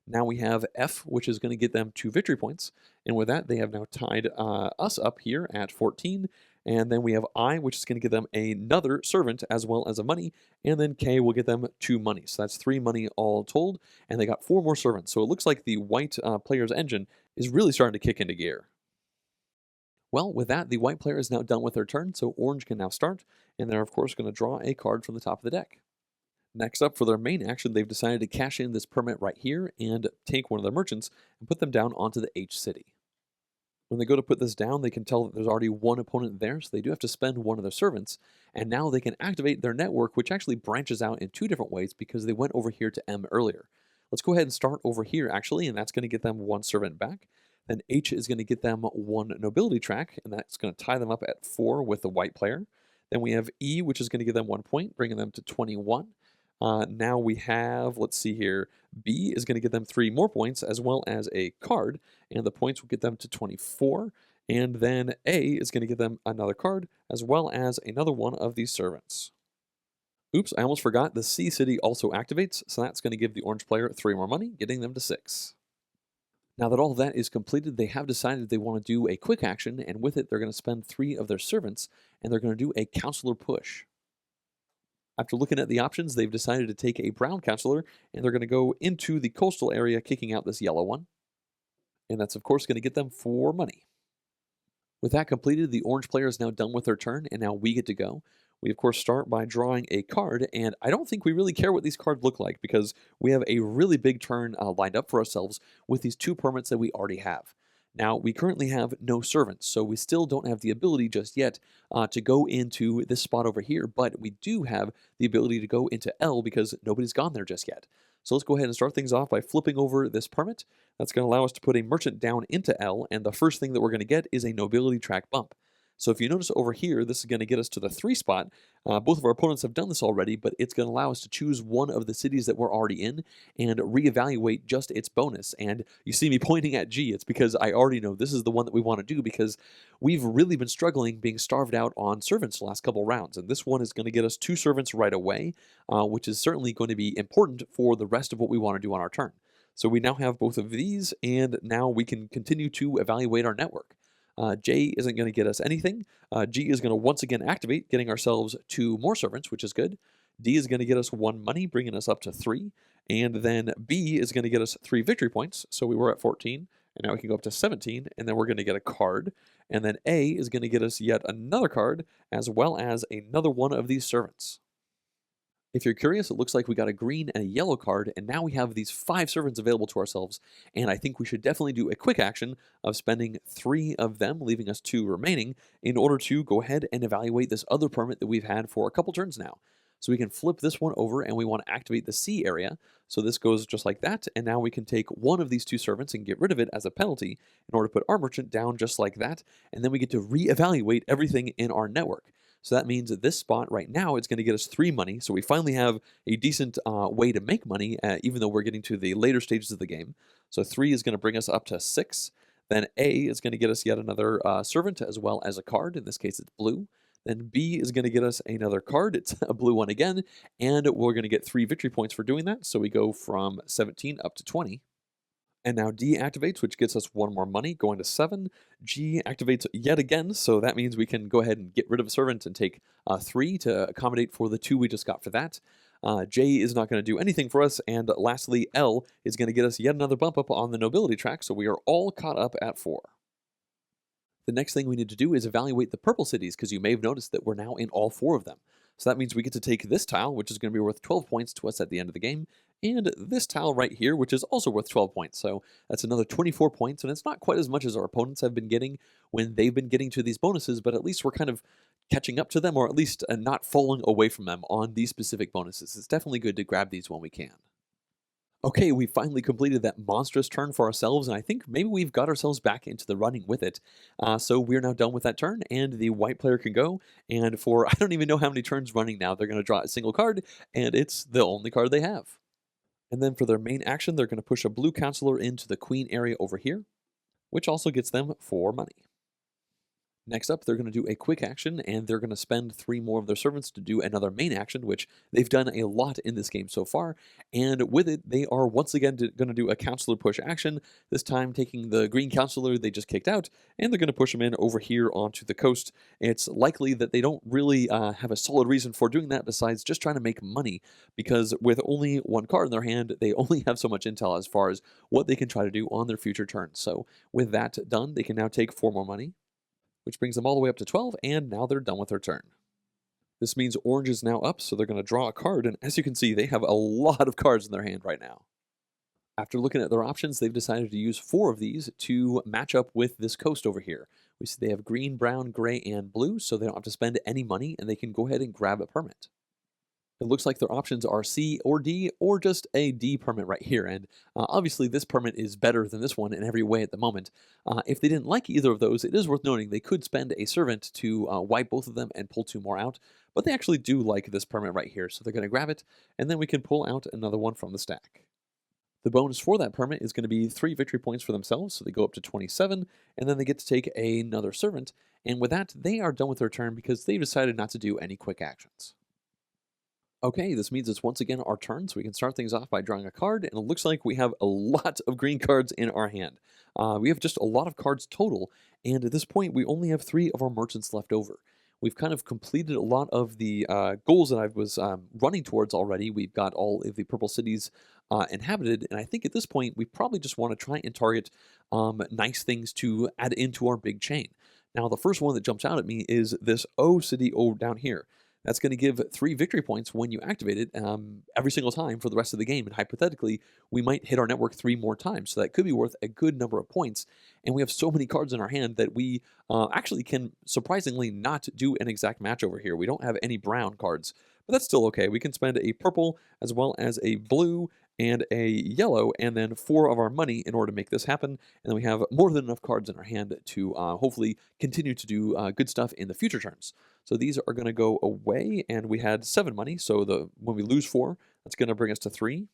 Now we have F, which is going to get them 2 victory points, and with that, they have now tied us up here at 14, and then we have I, which is going to give them another servant as well as a money, and then K will get them 2 money, so that's 3 money all told, and they got 4 more servants, so it looks like the white player's engine is really starting to kick into gear. Well, with that, the white player is now done with their turn, so orange can now start, and they're of course going to draw a card from the top of the deck. Next up, for their main action, they've decided to cash in this permit right here and take one of their merchants and put them down onto the H city. When they go to put this down, they can tell that there's already 1 opponent there, so they do have to spend 1 of their servants, and now they can activate their network, which actually branches out in 2 different ways because they went over here to M earlier. Let's go ahead and start over here, actually, and that's going to get them 1 servant back. Then H is going to get them 1 nobility track, and that's going to tie them up at 4 with the white player. Then we have E, which is going to give them 1 point, bringing them to 21. Now we have, let's see here, B is going to get them 3 more points as well as a card, and the points will get them to 24. And then A is going to get them another card as well as another one of these servants. Oops, I almost forgot, the C city also activates, so that's going to give the orange player 3 more money, getting them to 6. Now that all of that is completed, they have decided they want to do a quick action, and with it, they're going to spend 3 of their servants, and they're going to do a counselor push. After looking at the options, they've decided to take a brown counselor, and they're going to go into the coastal area, kicking out this yellow one. And that's, of course, going to get them 4 money. With that completed, the orange player is now done with their turn, and now we get to go. we of course start by drawing a card, and I don't think we really care what these cards look like because we have a really big turn lined up for ourselves with these two permits that we already have. Now, we currently have no servants, so we still don't have the ability just yet to go into this spot over here, but we do have the ability to go into L because nobody's gone there just yet. So let's go ahead and start things off by flipping over this permit. That's going to allow us to put a merchant down into L, and the first thing that we're going to get is a nobility track bump. So if you notice over here, this is going to get us to the 3 spot. Both of our opponents have done this already, but it's going to allow us to choose one of the cities that we're already in and reevaluate just its bonus. And you see me pointing at G. It's because I already know this is the one that we want to do because we've really been struggling being starved out on servants the last couple rounds. And this one is going to get us 2 servants right away, which is certainly going to be important for the rest of what we want to do on our turn. So we now have both of these, and now we can continue to evaluate our network. J isn't going to get us anything. G is going to once again activate, getting ourselves 2 more servants, which is good. D is going to get us 1 money, bringing us up to 3. And then B is going to get us 3 victory points. So we were at 14, and now we can go up to 17, and then we're going to get a card. And then A is going to get us yet another card, as well as another one of these servants. If you're curious, it looks like we got a green and a yellow card, and now we have these 5 servants available to ourselves, and I think we should definitely do a quick action of spending 3 of them, leaving us 2 remaining, in order to go ahead and evaluate this other permit that we've had for a couple turns now. So we can flip this one over, and we want to activate the C area, so this goes just like that, and now we can take one of these 2 servants and get rid of it as a penalty in order to put our merchant down just like that, and then we get to reevaluate everything in our network. So that means that this spot right now is going to get us 3 money. So we finally have a decent way to make money, even though we're getting to the later stages of the game. So 3 is going to bring us up to 6. Then A is going to get us yet another servant as well as a card. In this case, it's blue. Then B is going to get us another card. It's a blue one again. And we're going to get 3 victory points for doing that. So we go from 17 up to 20. And now D activates, which gets us 1 more money, going to 7. G activates yet again, so that means we can go ahead and get rid of a servant and take 3 to accommodate for the 2 we just got for that. J is not going to do anything for us, and lastly, L is going to get us yet another bump up on the nobility track, so we are all caught up at 4. The next thing we need to do is evaluate the purple cities, because you may have noticed that we're now in all 4 of them. So that means we get to take this tile, which is going to be worth 12 points to us at the end of the game, and this tile right here, which is also worth 12 points. So that's another 24 points, and it's not quite as much as our opponents have been getting when they've been getting to these bonuses, but at least we're kind of catching up to them, or at least not falling away from them on these specific bonuses. It's definitely good to grab these when we can. Okay, we finally completed that monstrous turn for ourselves, and I think maybe we've got ourselves back into the running with it. So we're now done with that turn, and the white player can go, and for I don't even know how many turns running now, they're going to draw a single card, and it's the only card they have. And then for their main action, they're going to push a blue counselor into the queen area over here, which also gets them 4 money. Next up, they're going to do a quick action, and they're going to spend 3 more of their servants to do another main action, which they've done a lot in this game so far. And with it, they are once again going to do a counselor push action, this time taking the green counselor they just kicked out, and they're going to push him in over here onto the coast. It's likely that they don't really have a solid reason for doing that besides just trying to make money, because with only 1 card in their hand, they only have so much intel as far as what they can try to do on their future turns. So with that done, they can now take 4 more money, which brings them all the way up to 12, and now they're done with their turn. This means orange is now up, so they're going to draw a card, and as you can see, they have a lot of cards in their hand right now. After looking at their options, they've decided to use 4 of these to match up with this coast over here. We see they have green, brown, gray, and blue, so they don't have to spend any money, and they can go ahead and grab a permit. It looks like their options are C or D, or just a D permit right here, and obviously this permit is better than this one in every way at the moment. If they didn't like either of those, it is worth noting they could spend a servant to wipe both of them and pull 2 more out, but they actually do like this permit right here, so they're going to grab it, and then we can pull out another one from the stack. The bonus for that permit is going to be 3 victory points for themselves, so they go up to 27, and then they get to take another servant, and with that, they are done with their turn because they decided not to do any quick actions. Okay, this means it's once again our turn, so we can start things off by drawing a card, and it looks like we have a lot of green cards in our hand. We have just a lot of cards total, and at this point we only have 3 of our merchants left over. We've kind of completed a lot of the goals that I was running towards already. We've got all of the purple cities inhabited, and I think at this point we probably just want to try and target nice things to add into our big chain. Now the first one that jumps out at me is this O city down here. That's going to give 3 victory points when you activate it every single time for the rest of the game. And hypothetically, we might hit our network 3 more times. So that could be worth a good number of points. And we have so many cards in our hand that we actually can surprisingly not do an exact match over here. We don't have any brown cards, but that's still okay. We can spend a purple as well as a blue and a yellow, and then 4 of our money in order to make this happen. And then we have more than enough cards in our hand to hopefully continue to do good stuff in the future turns. So these are going to go away, and we had 7 money. So when we lose 4, that's going to bring us to 3.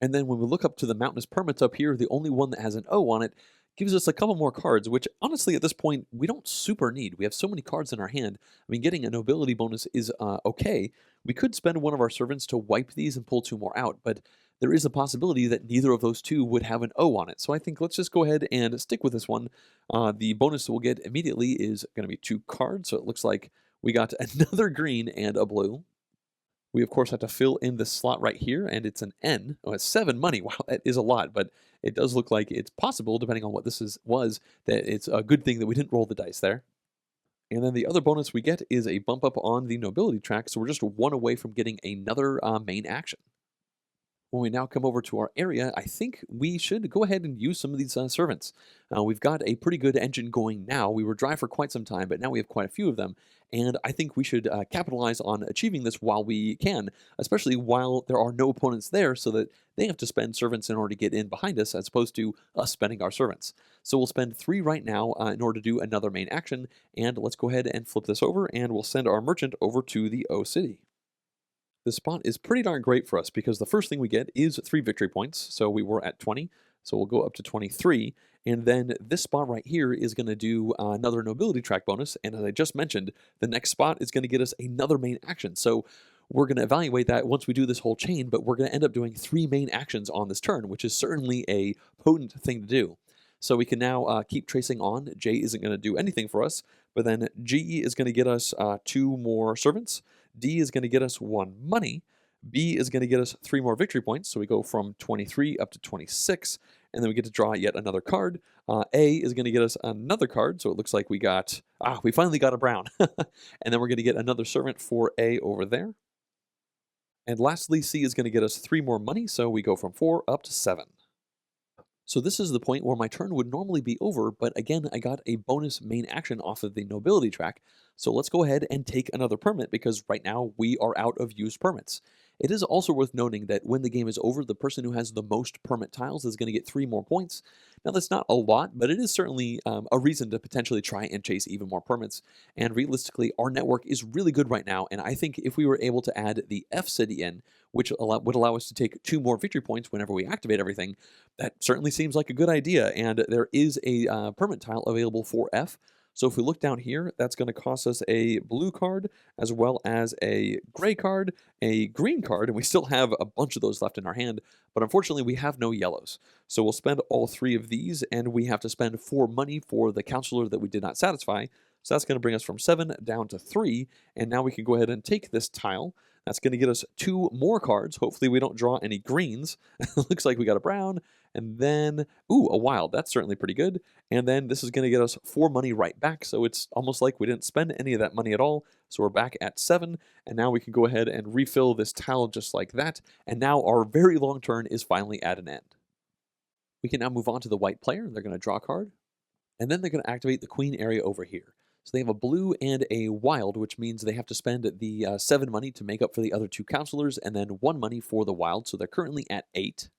And then when we look up to the mountainous permits up here, the only one that has an O on it gives us a couple more cards, which honestly at this point we don't super need. We have so many cards in our hand. I mean, getting a nobility bonus is okay. We could spend one of our servants to wipe these and pull 2 more out, but there is a possibility that neither of those 2 would have an O on it. So I think let's just go ahead and stick with this one. The bonus we'll get immediately is going to be 2 cards. So it looks like we got another green and a blue. We, of course, have to fill in this slot right here, and it's an N. Oh, it's 7 money. Wow, that is a lot, but it does look like it's possible, depending on what this was, that it's a good thing that we didn't roll the dice there. And then the other bonus we get is a bump up on the nobility track, so we're just 1 away from getting another main action. When we now come over to our area, I think we should go ahead and use some of these servants. We've got a pretty good engine going now. We were dry for quite some time, but now we have quite a few of them. And I think we should capitalize on achieving this while we can, especially while there are no opponents there, so that they have to spend servants in order to get in behind us, as opposed to us spending our servants. So we'll spend 3 right now in order to do another main action. And let's go ahead and flip this over, and we'll send our merchant over to the O City. This spot is pretty darn great for us because the first thing we get is 3 victory points. So we were at 20, so we'll go up to 23. And then this spot right here is going to do another nobility track bonus. And as I just mentioned, the next spot is going to get us another main action. So we're going to evaluate that once we do this whole chain, but we're going to end up doing 3 main actions on this turn, which is certainly a potent thing to do. So we can now keep tracing on. J isn't going to do anything for us, but then G is going to get us 2 more servants. D is going to get us 1 money. B is going to get us 3 more victory points. So we go from 23 up to 26, and then we get to draw yet another card. A is going to get us another card. So it looks like we finally got a brown. And then we're going to get another servant for A over there. And lastly, C is going to get us 3 more money. So we go from 4 up to 7. So this is the point where my turn would normally be over, but again, I got a bonus main action off of the nobility track. So let's go ahead and take another permit because right now we are out of used permits. It is also worth noting that when the game is over, the person who has the most permit tiles is going to get 3 more points. Now that's not a lot, but it is certainly a reason to potentially try and chase even more permits. And realistically, our network is really good right now, and I think if we were able to add the F city in, which would allow us to take 2 more victory points whenever we activate everything, that certainly seems like a good idea. And there is a permit tile available for F. So if we look down here, that's going to cost us a blue card, as well as a gray card, a green card, and we still have a bunch of those left in our hand, but unfortunately we have no yellows. So we'll spend all 3 of these, and we have to spend 4 money for the counselor that we did not satisfy. So that's going to bring us from 7 down to 3, and now we can go ahead and take this tile. That's going to get us 2 more cards. Hopefully we don't draw any greens. Looks like we got a brown, and then, ooh, a wild. That's certainly pretty good. And then this is going to get us 4 money right back, so it's almost like we didn't spend any of that money at all. So we're back at 7, and now we can go ahead and refill this tile just like that, and now our very long turn is finally at an end. We can now move on to the white player. They're going to draw a card, and then they're going to activate the queen area over here. So they have a blue and a wild, which means they have to spend the 7 money to make up for the other 2 counselors, and then 1 money for the wild, so they're currently at 8.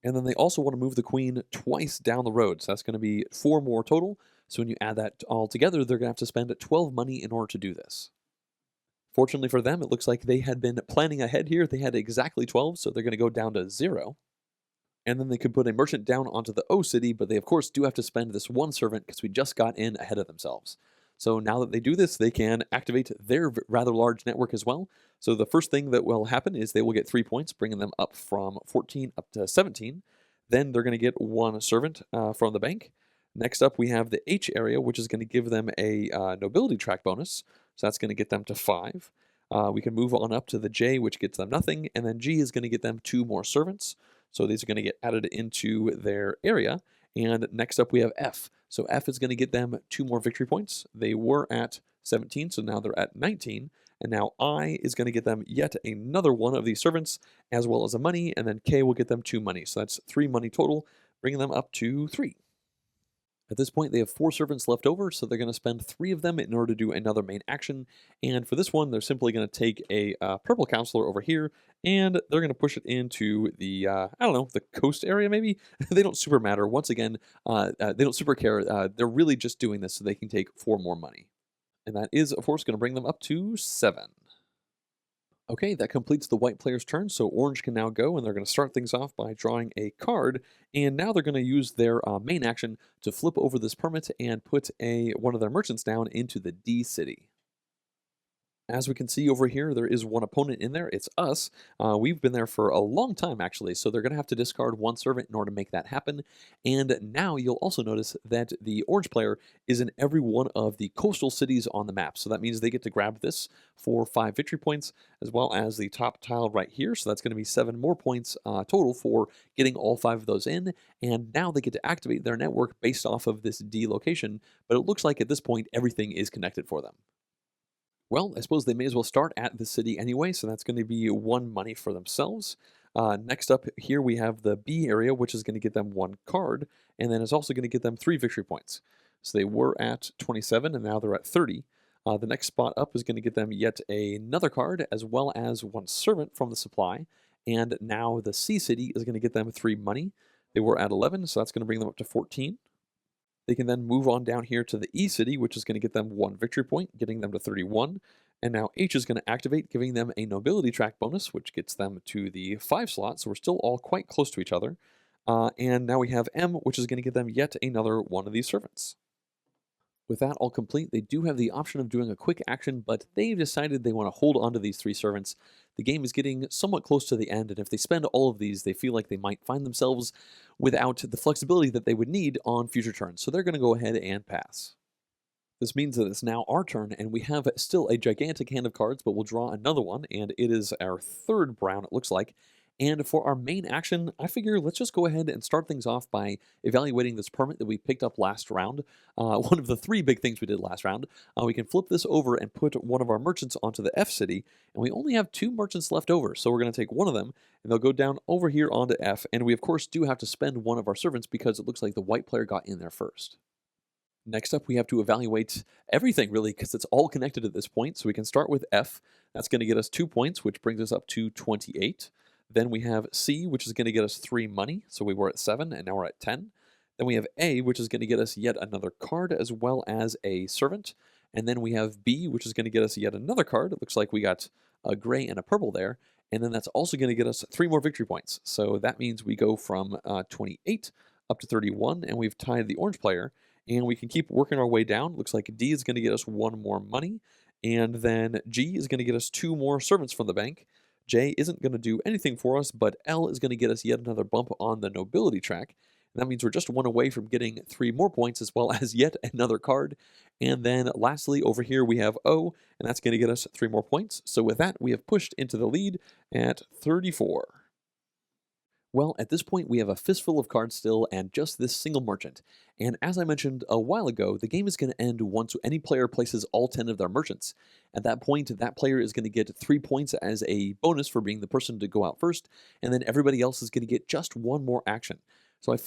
And then they also want to move the queen twice down the road, so that's going to be 4 more total. So when you add that all together, they're going to have to spend 12 money in order to do this. Fortunately for them, it looks like they had been planning ahead here. They had exactly 12, so they're going to go down to 0. And then they could put a merchant down onto the O city, but they of course do have to spend this 1 servant because we just got in ahead of themselves. So now that they do this, they can activate their rather large network as well. So the first thing that will happen is they will get 3 points, bringing them up from 14 up to 17. Then they're going to get 1 servant from the bank. Next up, we have the H area, which is going to give them a nobility track bonus. So that's going to get them to 5. We can move on up to the J, which gets them nothing. And then G is going to get them 2 more servants. So these are going to get added into their area. And next up, we have F. So F is going to get them 2 more victory points. They were at 17, so now they're at 19. And now I is going to get them yet another one of these servants, as well as a money, and then K will get them 2 money. So that's 3 money total, bringing them up to 3. At this point, they have 4 servants left over, so they're going to spend 3 of them in order to do another main action. And for this one, they're simply going to take a purple counselor over here, and they're going to push it into the, I don't know, the coast area maybe? They don't super matter. Once again, they don't super care. They're really just doing this so they can take 4 more money. And that is, of course, going to bring them up to 7. Okay, that completes the white player's turn, so orange can now go, and they're going to start things off by drawing a card, and now they're going to use their main action to flip over this permit and put one of their merchants down into the D city. As we can see over here, there is one opponent in there. It's us. We've been there for a long time, actually, so they're going to have to discard 1 servant in order to make that happen. And now you'll also notice that the orange player is in every one of the coastal cities on the map. So that means they get to grab this for 5 victory points, as well as the top tile right here. So that's going to be 7 more points total for getting all 5 of those in. And now they get to activate their network based off of this D location. But it looks like at this point, everything is connected for them. Well, I suppose they may as well start at the city anyway, so that's going to be 1 money for themselves. Next up here we have the B area, which is going to get them 1 card, and then it's also going to get them 3 victory points. So they were at 27, and now they're at 30. The next spot up is going to get them yet another card, as well as 1 servant from the supply. And now the C city is going to get them 3 money. They were at 11, so that's going to bring them up to 14. They can then move on down here to the E city, which is going to get them 1 victory point, getting them to 31. And now H is going to activate, giving them a nobility track bonus, which gets them to the 5 slot. So we're still all quite close to each other. And now we have M, which is going to get them yet another one of these servants. With that all complete, they do have the option of doing a quick action, but they've decided they want to hold on to these 3 servants. The game is getting somewhat close to the end, and if they spend all of these, they feel like they might find themselves without the flexibility that they would need on future turns, so they're going to go ahead and pass. This means that it's now our turn, and we have still a gigantic hand of cards, but we'll draw another one, and it is our 3rd brown, it looks like. And for our main action, I figure let's just go ahead and start things off by evaluating this permit that we picked up last round. One of the 3 big things we did last round. We can flip this over and put one of our merchants onto the F city, and we only have 2 merchants left over, so we're going to take one of them, and they'll go down over here onto F, and we of course do have to spend one of our servants because it looks like the white player got in there first. Next up, we have to evaluate everything, really, because it's all connected at this point. So we can start with F. That's going to get us 2 points, which brings us up to 28. Then we have C, which is going to get us 3 money. So we were at 7, and now we're at 10. Then we have A, which is going to get us yet another card, as well as a servant. And then we have B, which is going to get us yet another card. It looks like we got a gray and a purple there. And then that's also going to get us 3 more victory points. So that means we go from 28 up to 31, and we've tied the orange player. And we can keep working our way down. Looks like D is going to get us 1 more money. And then G is going to get us 2 more servants from the bank. J isn't going to do anything for us, but L is going to get us yet another bump on the nobility track. And that means we're just 1 away from getting 3 more points, as well as yet another card. And then lastly, over here we have O, and that's going to get us 3 more points. So with that, we have pushed into the lead at 34. Well, at this point, we have a fistful of cards still and just this single merchant. And as I mentioned a while ago, the game is going to end once any player places all 10 of their merchants. At that point, that player is going to get 3 points as a bonus for being the person to go out first, and then everybody else is going to get just 1 more action. So I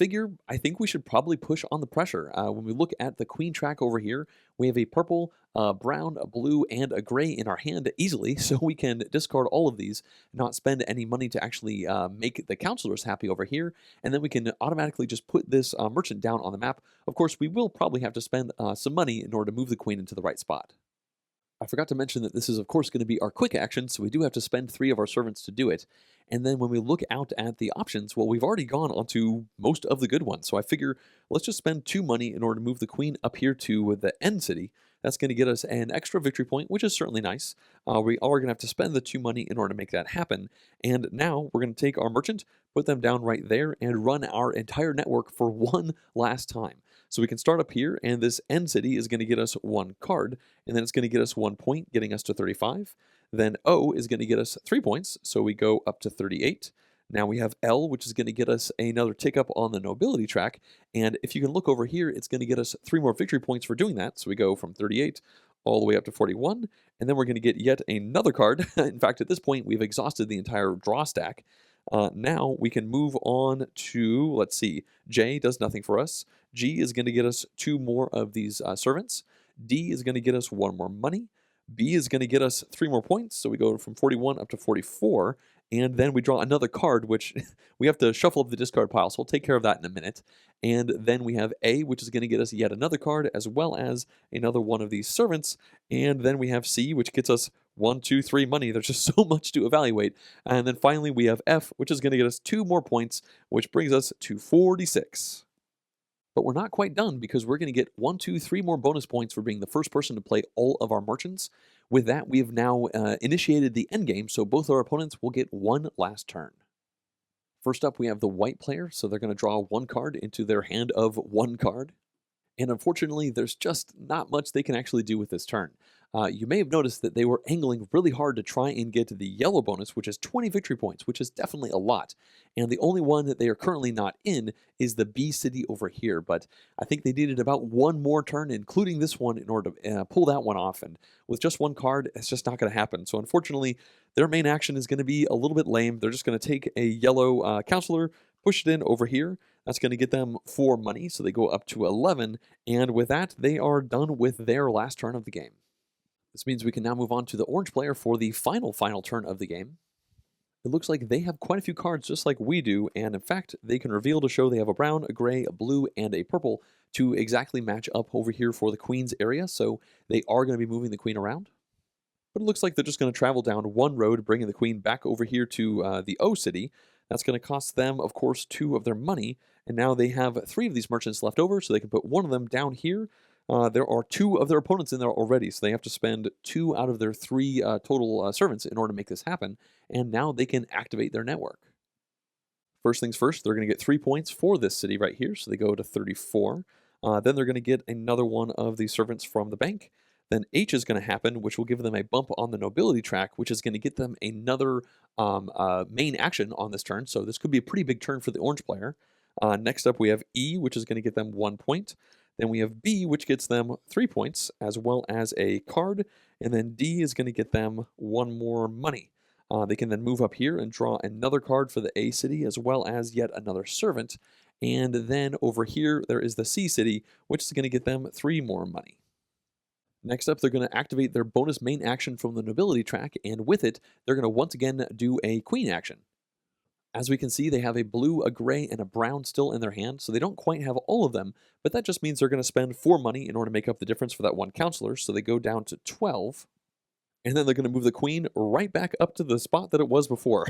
think we should probably push on the pressure. When we look at the queen track over here, we have a purple, brown, a blue, and a gray in our hand easily, so we can discard all of these, not spend any money to actually make the counselors happy over here, and then we can automatically just put this merchant down on the map. Of course, we will probably have to spend some money in order to move the queen into the right spot. I forgot to mention that this is, of course, going to be our quick action, so we do have to spend 3 of our servants to do it. And then when we look out at the options, well, we've already gone onto most of the good ones. So I figure let's just spend 2 money in order to move the queen up here to the end city. That's going to get us an extra victory point, which is certainly nice. We are going to have to spend the 2 money in order to make that happen. And now we're going to take our merchant, put them down right there, and run our entire network for one last time. So we can start up here, and this end city is going to get us 1 card, and then it's going to get us 1 point, getting us to 35. Then O is going to get us 3 points, so we go up to 38. Now we have L, which is going to get us another tick up on the nobility track. And if you can look over here, it's going to get us 3 more victory points for doing that. So we go from 38 all the way up to 41, and then we're going to get yet another card. In fact, at this point, we've exhausted the entire draw stack. Now we can move on to, let's see, J does nothing for us. G is going to get us 2 more of these servants. D is going to get us 1 more money. B is going to get us 3 more points, so we go from 41 up to 44, and then we draw another card, which we have to shuffle up the discard pile, so we'll take care of that in a minute. And then we have A, which is going to get us yet another card, as well as another one of these servants. And then we have C, which gets us 1, 2, 3 money. There's just so much to evaluate. And then finally we have F, which is going to get us 2 more points, which brings us to 46. But we're not quite done, because we're going to get 1, 2, 3 more bonus points for being the first person to play all of our merchants. With that, we have now initiated the endgame, so both our opponents will get 1 last turn. First up, we have the white player, so they're going to draw 1 card into their hand of 1 card. And unfortunately, there's just not much they can actually do with this turn. You may have noticed that they were angling really hard to try and get to the yellow bonus, which is 20 victory points, which is definitely a lot. And the only one that they are currently not in is the B city over here. But I think they needed about 1 more turn, including this one, in order to pull that one off. And with just 1 card, it's just not going to happen. So unfortunately, their main action is going to be a little bit lame. They're just going to take a yellow counselor, push it in over here. That's going to get them 4 money, so they go up to 11. And with that, they are done with their last turn of the game. This means we can now move on to the orange player for the final turn of the game. It looks like they have quite a few cards just like we do, and in fact, they can reveal to show they have a brown, a gray, a blue, and a purple to exactly match up over here for the queen's area, so they are going to be moving the queen around. But it looks like they're just going to travel down 1 road, bringing the queen back over here to the O city. That's going to cost them, of course, 2 of their money, and now they have 3 of these merchants left over, so they can put 1 of them down here. There are 2 of their opponents in there already, so they have to spend 2 out of their 3 total servants in order to make this happen, and now they can activate their network. First things first, they're going to get 3 points for this city right here, so they go to 34. Then they're going to get another one of the servants from the bank. Then H is going to happen, which will give them a bump on the nobility track, which is going to get them another main action on this turn, so this could be a pretty big turn for the orange player. Next up, we have E, which is going to get them 1 point. Then we have B, which gets them 3 points, as well as a card. And then D is going to get them 1 more money. They can then move up here and draw another card for the A city, as well as yet another servant. And then over here, there is the C city, which is going to get them 3 more money. Next up, they're going to activate their bonus main action from the nobility track, and with it, they're going to once again do a queen action. As we can see, they have a blue, a gray, and a brown still in their hand, so they don't quite have all of them, but that just means they're going to spend 4 money in order to make up the difference for that 1 counselor, so they go down to 12. And then they're going to move the queen right back up to the spot that it was before.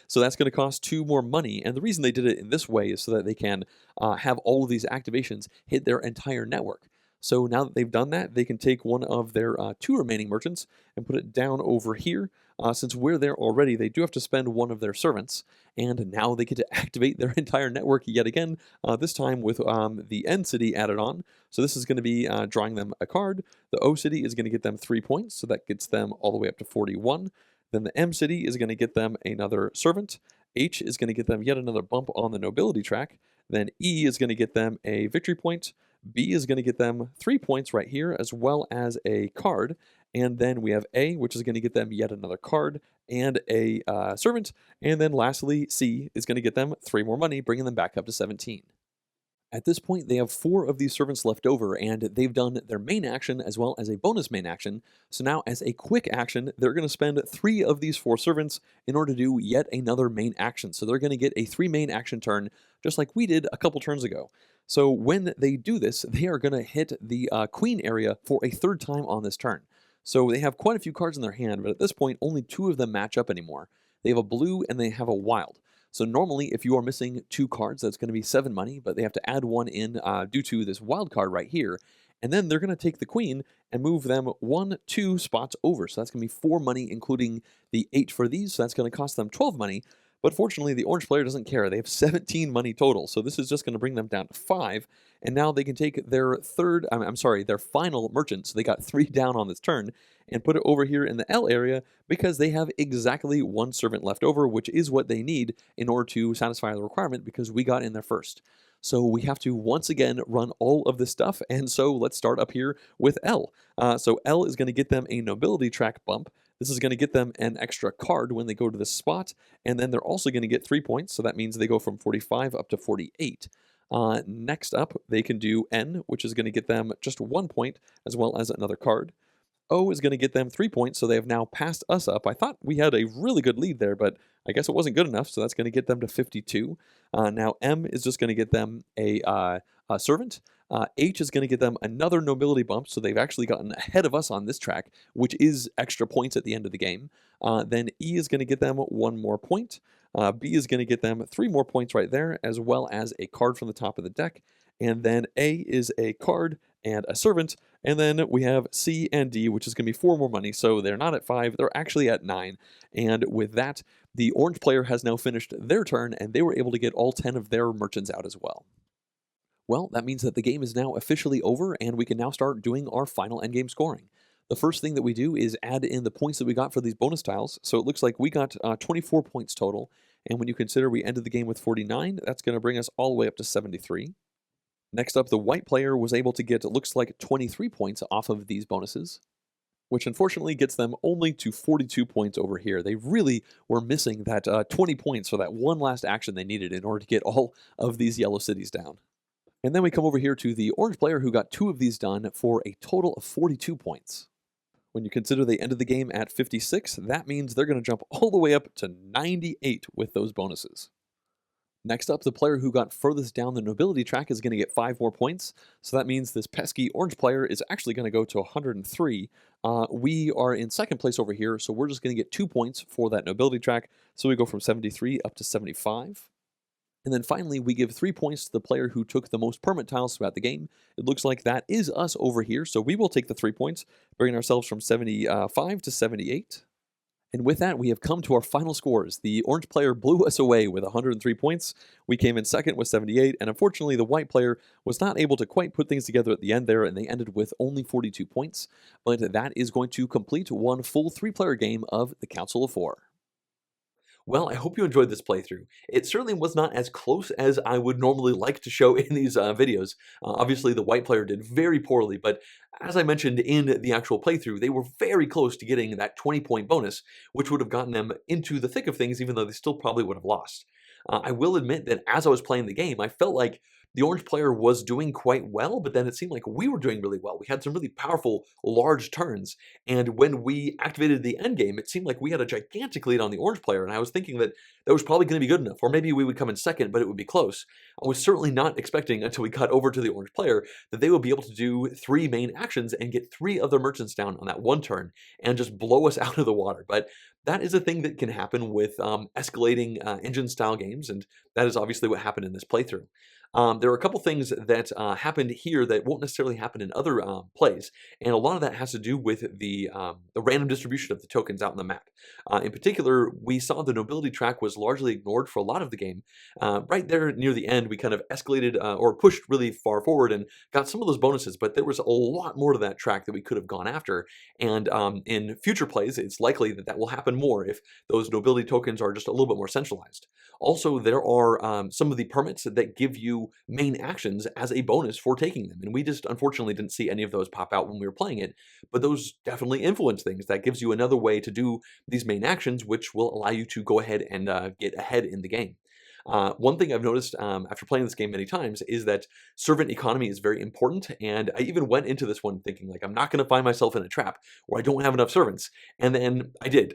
So that's going to cost 2 more money, and the reason they did it in this way is so that they can have all of these activations hit their entire network. So now that they've done that, they can take one of their 2 remaining merchants and put it down over here. Since we're there already, they do have to spend 1 of their servants, and now they get to activate their entire network yet again, this time with the N city added on. So this is going to be drawing them a card. The O city is going to get them 3 points, so that gets them all the way up to 41. Then the M city is going to get them another servant. H is going to get them yet another bump on the nobility track. Then E is going to get them a victory point. B is going to get them 3 points right here, as well as a card. And then we have A, which is going to get them yet another card and a servant. And then lastly, C is going to get them 3 more money, bringing them back up to 17. At this point, they have 4 of these servants left over, and they've done their main action as well as a bonus main action. So now, as a quick action, they're going to spend 3 of these 4 servants in order to do yet another main action. So they're going to get a 3 main action turn, just like we did a couple turns ago. So when they do this, they are going to hit the queen area for a 3rd time on this turn. So they have quite a few cards in their hand, but at this point, only 2 of them match up anymore. They have a blue and they have a wild. So normally, if you are missing 2 cards, that's going to be 7 money, but they have to add 1 in due to this wild card right here. And then they're going to take the queen and move them 1, 2 spots over. So that's going to be 4 money, including the 8 for these. So that's going to cost them 12 money. But fortunately, the orange player doesn't care. They have 17 money total. So this is just going to bring them down to 5. And now they can take their their final merchant. So they got 3 down on this turn and put it over here in the L area because they have exactly 1 servant left over, which is what they need in order to satisfy the requirement because we got in there first. So we have to once again run all of this stuff, and so let's start up here with L. So L is going to get them a nobility track bump. This is going to get them an extra card when they go to this spot, and then they're also going to get 3 points, so that means they go from 45 up to 48. Next up, they can do N, which is going to get them just 1 point, as well as another card. O is going to get them 3 points, so they have now passed us up. I thought we had a really good lead there, but I guess it wasn't good enough, so that's going to get them to 52. Now M is just going to get them a servant. H is going to get them another nobility bump, so they've actually gotten ahead of us on this track, which is extra points at the end of the game. Then E is going to get them 1 more point. B is going to get them 3 more points right there, as well as a card from the top of the deck. And then A is a card and a servant. And then we have C and D, which is going to be 4 more money. So they're not at 5, they're actually at 9. And with that, the orange player has now finished their turn, and they were able to get all 10 of their merchants out as well. Well, that means that the game is now officially over, and we can now start doing our final endgame scoring. The first thing that we do is add in the points that we got for these bonus tiles. So it looks like we got 24 points total. And when you consider we ended the game with 49, that's going to bring us all the way up to 73. Next up, the white player was able to get, it looks like, 23 points off of these bonuses, which unfortunately gets them only to 42 points over here. They really were missing that 20 points for that one last action they needed in order to get all of these yellow cities down. And then we come over here to the orange player who got 2 of these done for a total of 42 points. When you consider they ended the game at 56, that means they're going to jump all the way up to 98 with those bonuses. Next up, the player who got furthest down the nobility track is going to get 5 more points. So that means this pesky orange player is actually going to go to 103. We are in second place over here, so we're just going to get 2 points for that nobility track. So we go from 73 up to 75. And then finally, we give 3 points to the player who took the most permanent tiles throughout the game. It looks like that is us over here, so we will take the 3 points, bringing ourselves from 75 to 78. And with that, we have come to our final scores. The orange player blew us away with 103 points. We came in second with 78, and unfortunately, the white player was not able to quite put things together at the end there, and they ended with only 42 points. But that is going to complete one full 3-player game of the Council of 4. Well, I hope you enjoyed this playthrough. It certainly was not as close as I would normally like to show in these videos. Obviously, the white player did very poorly, but as I mentioned in the actual playthrough, they were very close to getting that 20-point bonus, which would have gotten them into the thick of things, even though they still probably would have lost. I will admit that as I was playing the game, I felt like the orange player was doing quite well, but then it seemed like we were doing really well. We had some really powerful, large turns, and when we activated the end game, it seemed like we had a gigantic lead on the orange player, and I was thinking that that was probably going to be good enough, or maybe we would come in second, but it would be close. I was certainly not expecting until we got over to the orange player that they would be able to do 3 main actions and get 3 other merchants down on that one turn and just blow us out of the water. But that is a thing that can happen with escalating engine-style games, and that is obviously what happened in this playthrough. There are a couple things that happened here that won't necessarily happen in other plays, and a lot of that has to do with the random distribution of the tokens out in the map. In particular, we saw the nobility track was largely ignored for a lot of the game. Right there near the end, we kind of escalated or pushed really far forward and got some of those bonuses, but there was a lot more to that track that we could have gone after, and in future plays, it's likely that that will happen more if those nobility tokens are just a little bit more centralized. Also, there are some of the permits that give you main actions as a bonus for taking them, and we just unfortunately didn't see any of those pop out when we were playing it, but those definitely influence things. That gives you another way to do these main actions, which will allow you to go ahead and get ahead in the game. One thing I've noticed after playing this game many times is that servant economy is very important, and I even went into this one thinking, like, I'm not going to find myself in a trap where I don't have enough servants, and then I did.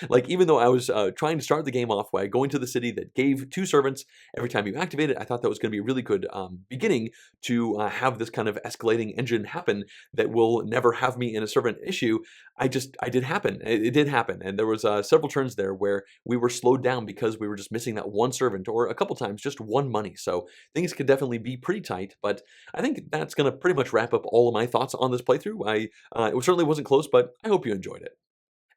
Like, even though I was trying to start the game off by going to the city that gave 2 servants every time you activate it, I thought that was going to be a really good beginning to have this kind of escalating engine happen that will never have me in a servant issue. It did happen, and there was several turns there where we were slowed down because we were just missing that one servant, or a couple times just 1 money. So things could definitely be pretty tight, but I think that's going to pretty much wrap up all of my thoughts on this playthrough. It certainly wasn't close, but I hope you enjoyed it.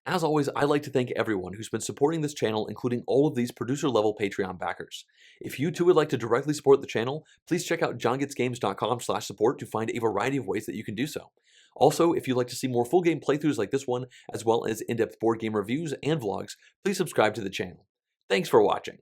As always, I'd like to thank everyone who's been supporting this channel, including all of these producer-level Patreon backers. If you too would like to directly support the channel, please check out JonGetsGames.com/support to find a variety of ways that you can do so. Also, if you'd like to see more full game playthroughs like this one, as well as in-depth board game reviews and vlogs, please subscribe to the channel. Thanks for watching.